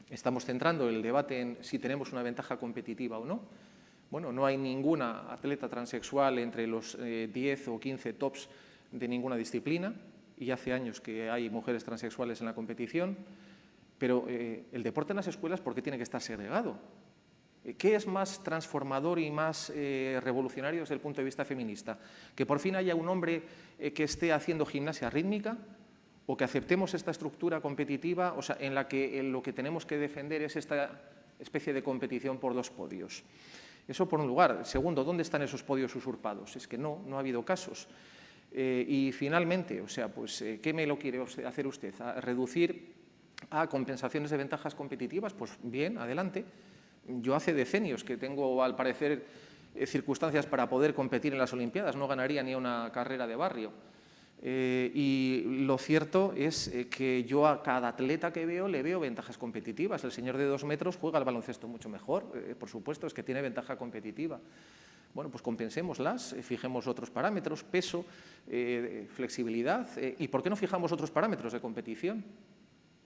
Estamos centrando el debate en si tenemos una ventaja competitiva o no. Bueno, no hay ninguna atleta transexual entre los 10 o 15 tops de ninguna disciplina, y hace años que hay mujeres transexuales en la competición, pero el deporte en las escuelas, ¿por qué tiene que estar segregado? ¿Qué es más transformador y más revolucionario desde el punto de vista feminista? ¿Que por fin haya un hombre que esté haciendo gimnasia rítmica? ¿O que aceptemos esta estructura competitiva, o sea, en la que lo que tenemos que defender es esta especie de competición por los podios? Eso por un lugar. Segundo, ¿dónde están esos podios usurpados? Es que no ha habido casos. Y finalmente, o sea, pues, ¿qué me lo quiere hacer usted? ¿A reducir a compensaciones de ventajas competitivas? Pues bien, adelante. Yo hace decenios que tengo, al parecer, circunstancias para poder competir en las Olimpiadas. No ganaría ni una carrera de barrio. Y lo cierto es que yo a cada atleta que veo le veo ventajas competitivas. El señor de 2 metros juega al baloncesto mucho mejor, por supuesto, es que tiene ventaja competitiva. Bueno, pues compensémoslas, fijemos otros parámetros, peso, flexibilidad. ¿Y por qué no fijamos otros parámetros de competición?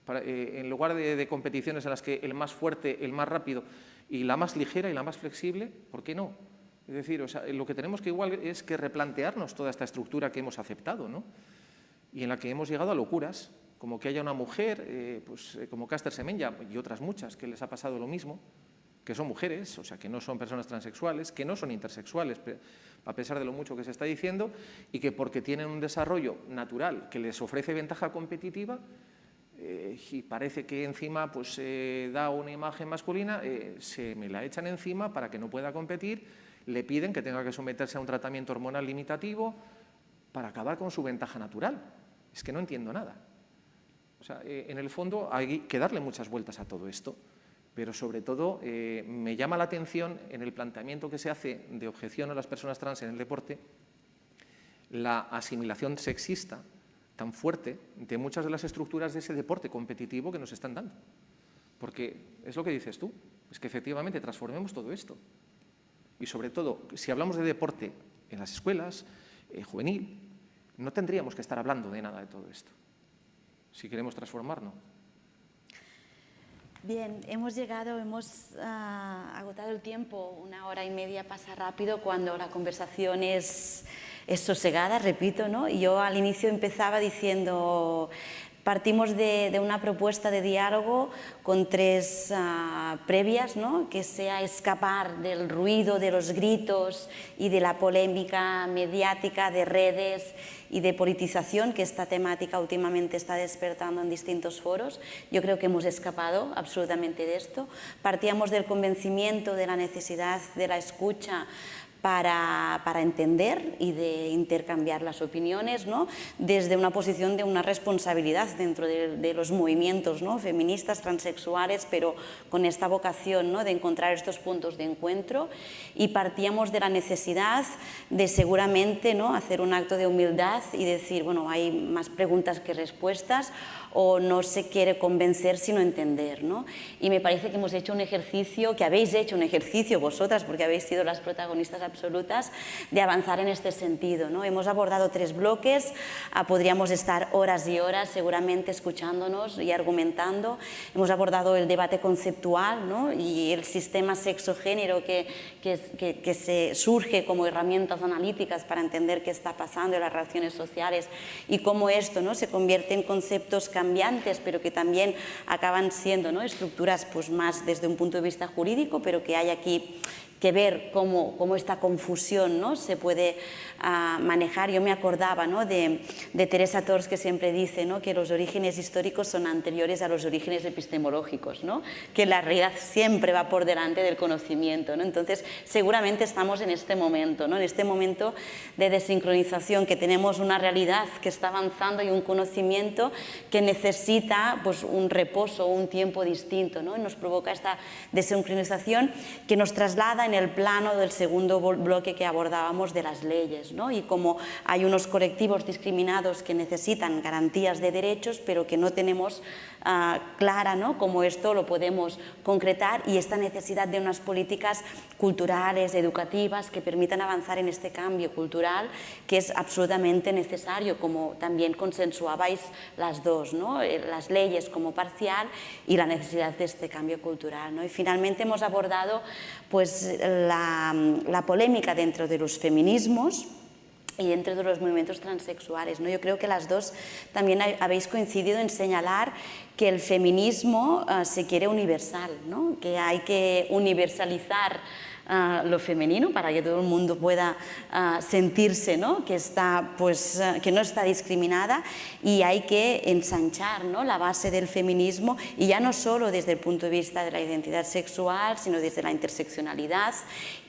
En lugar de competiciones en las que el más fuerte, el más rápido y la más ligera y la más flexible, ¿por qué no? Es decir, o sea, lo que tenemos que igual es que replantearnos toda esta estructura que hemos aceptado, ¿no? Y en la que hemos llegado a locuras, como que haya una mujer, pues, como Caster Semenya y otras muchas que les ha pasado lo mismo, que son mujeres, o sea, que no son personas transexuales, que no son intersexuales, a pesar de lo mucho que se está diciendo, y que porque tienen un desarrollo natural que les ofrece ventaja competitiva, y parece que encima pues, da una imagen masculina, se me la echan encima para que no pueda competir, le piden que tenga que someterse a un tratamiento hormonal limitativo para acabar con su ventaja natural. Es que no entiendo nada. O sea, en el fondo hay que darle muchas vueltas a todo esto, pero sobre todo me llama la atención en el planteamiento que se hace de objeción a las personas trans en el deporte, la asimilación sexista tan fuerte de muchas de las estructuras de ese deporte competitivo que nos están dando. Porque es lo que dices tú, es que efectivamente transformemos todo esto. Y sobre todo, si hablamos de deporte en las escuelas, juvenil, no tendríamos que estar hablando de nada de todo esto, si queremos transformarnos. Bien, hemos agotado el tiempo, 1 hora y media pasa rápido cuando la conversación es sosegada, repito, ¿no? Y yo al inicio empezaba diciendo, partimos de una propuesta de diálogo con 3 previas, ¿no? Que sea escapar del ruido, de los gritos y de la polémica mediática de redes y de politización que esta temática últimamente está despertando en distintos foros. Yo creo que hemos escapado absolutamente de esto. Partíamos del convencimiento de la necesidad de la escucha para entender y de intercambiar las opiniones, ¿no? Desde una posición de una responsabilidad dentro de los movimientos, ¿no? Feministas, transexuales, pero con esta vocación, ¿no? De encontrar estos puntos de encuentro, y partíamos de la necesidad de seguramente, ¿no? Hacer un acto de humildad y decir, bueno, hay más preguntas que respuestas, o no se quiere convencer sino entender, ¿no? Y me parece que hemos hecho un ejercicio, que habéis hecho un ejercicio vosotras, porque habéis sido las protagonistas absolutas, de avanzar en este sentido, ¿no? Hemos abordado 3 bloques, podríamos estar horas y horas seguramente escuchándonos y argumentando. Hemos abordado el debate conceptual, ¿no? Y el sistema sexo-género que se surge como herramientas analíticas para entender qué está pasando en las relaciones sociales y cómo esto, ¿no? Se convierte en conceptos cambiantes cambiantes, pero que también acaban siendo, ¿no?, estructuras pues, más desde un punto de vista jurídico, pero que hay aquí que ver cómo esta confusión, ¿no?, se puede manejar. Yo me acordaba, ¿no?, de Teresa Tors, que siempre dice, ¿no?, que los orígenes históricos son anteriores a los orígenes epistemológicos, ¿no?, que la realidad siempre va por delante del conocimiento, ¿no? Entonces, seguramente estamos en este momento, ¿no?, en este momento de desincronización, que tenemos una realidad que está avanzando y un conocimiento que necesita pues, un reposo, un tiempo distinto, ¿no? Y nos provoca esta desincronización que nos traslada en el plano del segundo bloque que abordábamos de las leyes, ¿no? Y como hay unos colectivos discriminados que necesitan garantías de derechos, pero que no tenemos clara, ¿no?, cómo esto lo podemos concretar, y esta necesidad de unas políticas culturales, educativas, que permitan avanzar en este cambio cultural que es absolutamente necesario, como también consensuabais las dos, ¿no?, las leyes como parcial y la necesidad de este cambio cultural, ¿no? Y finalmente hemos abordado pues, la polémica dentro de los feminismos y dentro de los movimientos transexuales, ¿no? Yo creo que las dos también habéis coincidido en señalar que el feminismo se quiere universal, ¿no?, que hay que universalizar lo femenino para que todo el mundo pueda sentirse, ¿no?, que, que no está discriminada, y hay que ensanchar, ¿no?, la base del feminismo, y ya no solo desde el punto de vista de la identidad sexual, sino desde la interseccionalidad,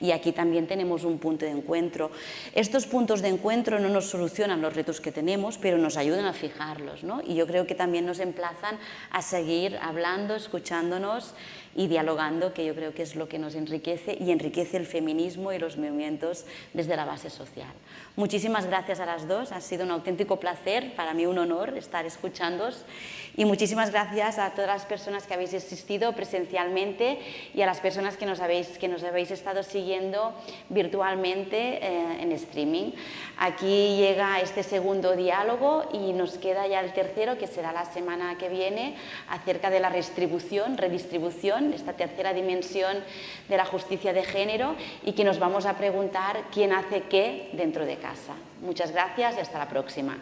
y aquí también tenemos un punto de encuentro. Estos puntos de encuentro no nos solucionan los retos que tenemos, pero nos ayudan a fijarlos, ¿no? Y yo creo que también nos emplazan a seguir hablando, escuchándonos y dialogando, que yo creo que es lo que nos enriquece y enriquece el feminismo y los movimientos desde la base social. Muchísimas gracias a las dos, ha sido un auténtico placer, para mí un honor estar escuchándoos, y muchísimas gracias a todas las personas que habéis asistido presencialmente y a las personas que nos habéis estado siguiendo virtualmente en streaming. Aquí llega este segundo diálogo y nos queda ya el tercero, que será la semana que viene, acerca de la redistribución, esta tercera dimensión de la justicia de género, y que nos vamos a preguntar quién hace qué dentro de casa. Muchas gracias y hasta la próxima.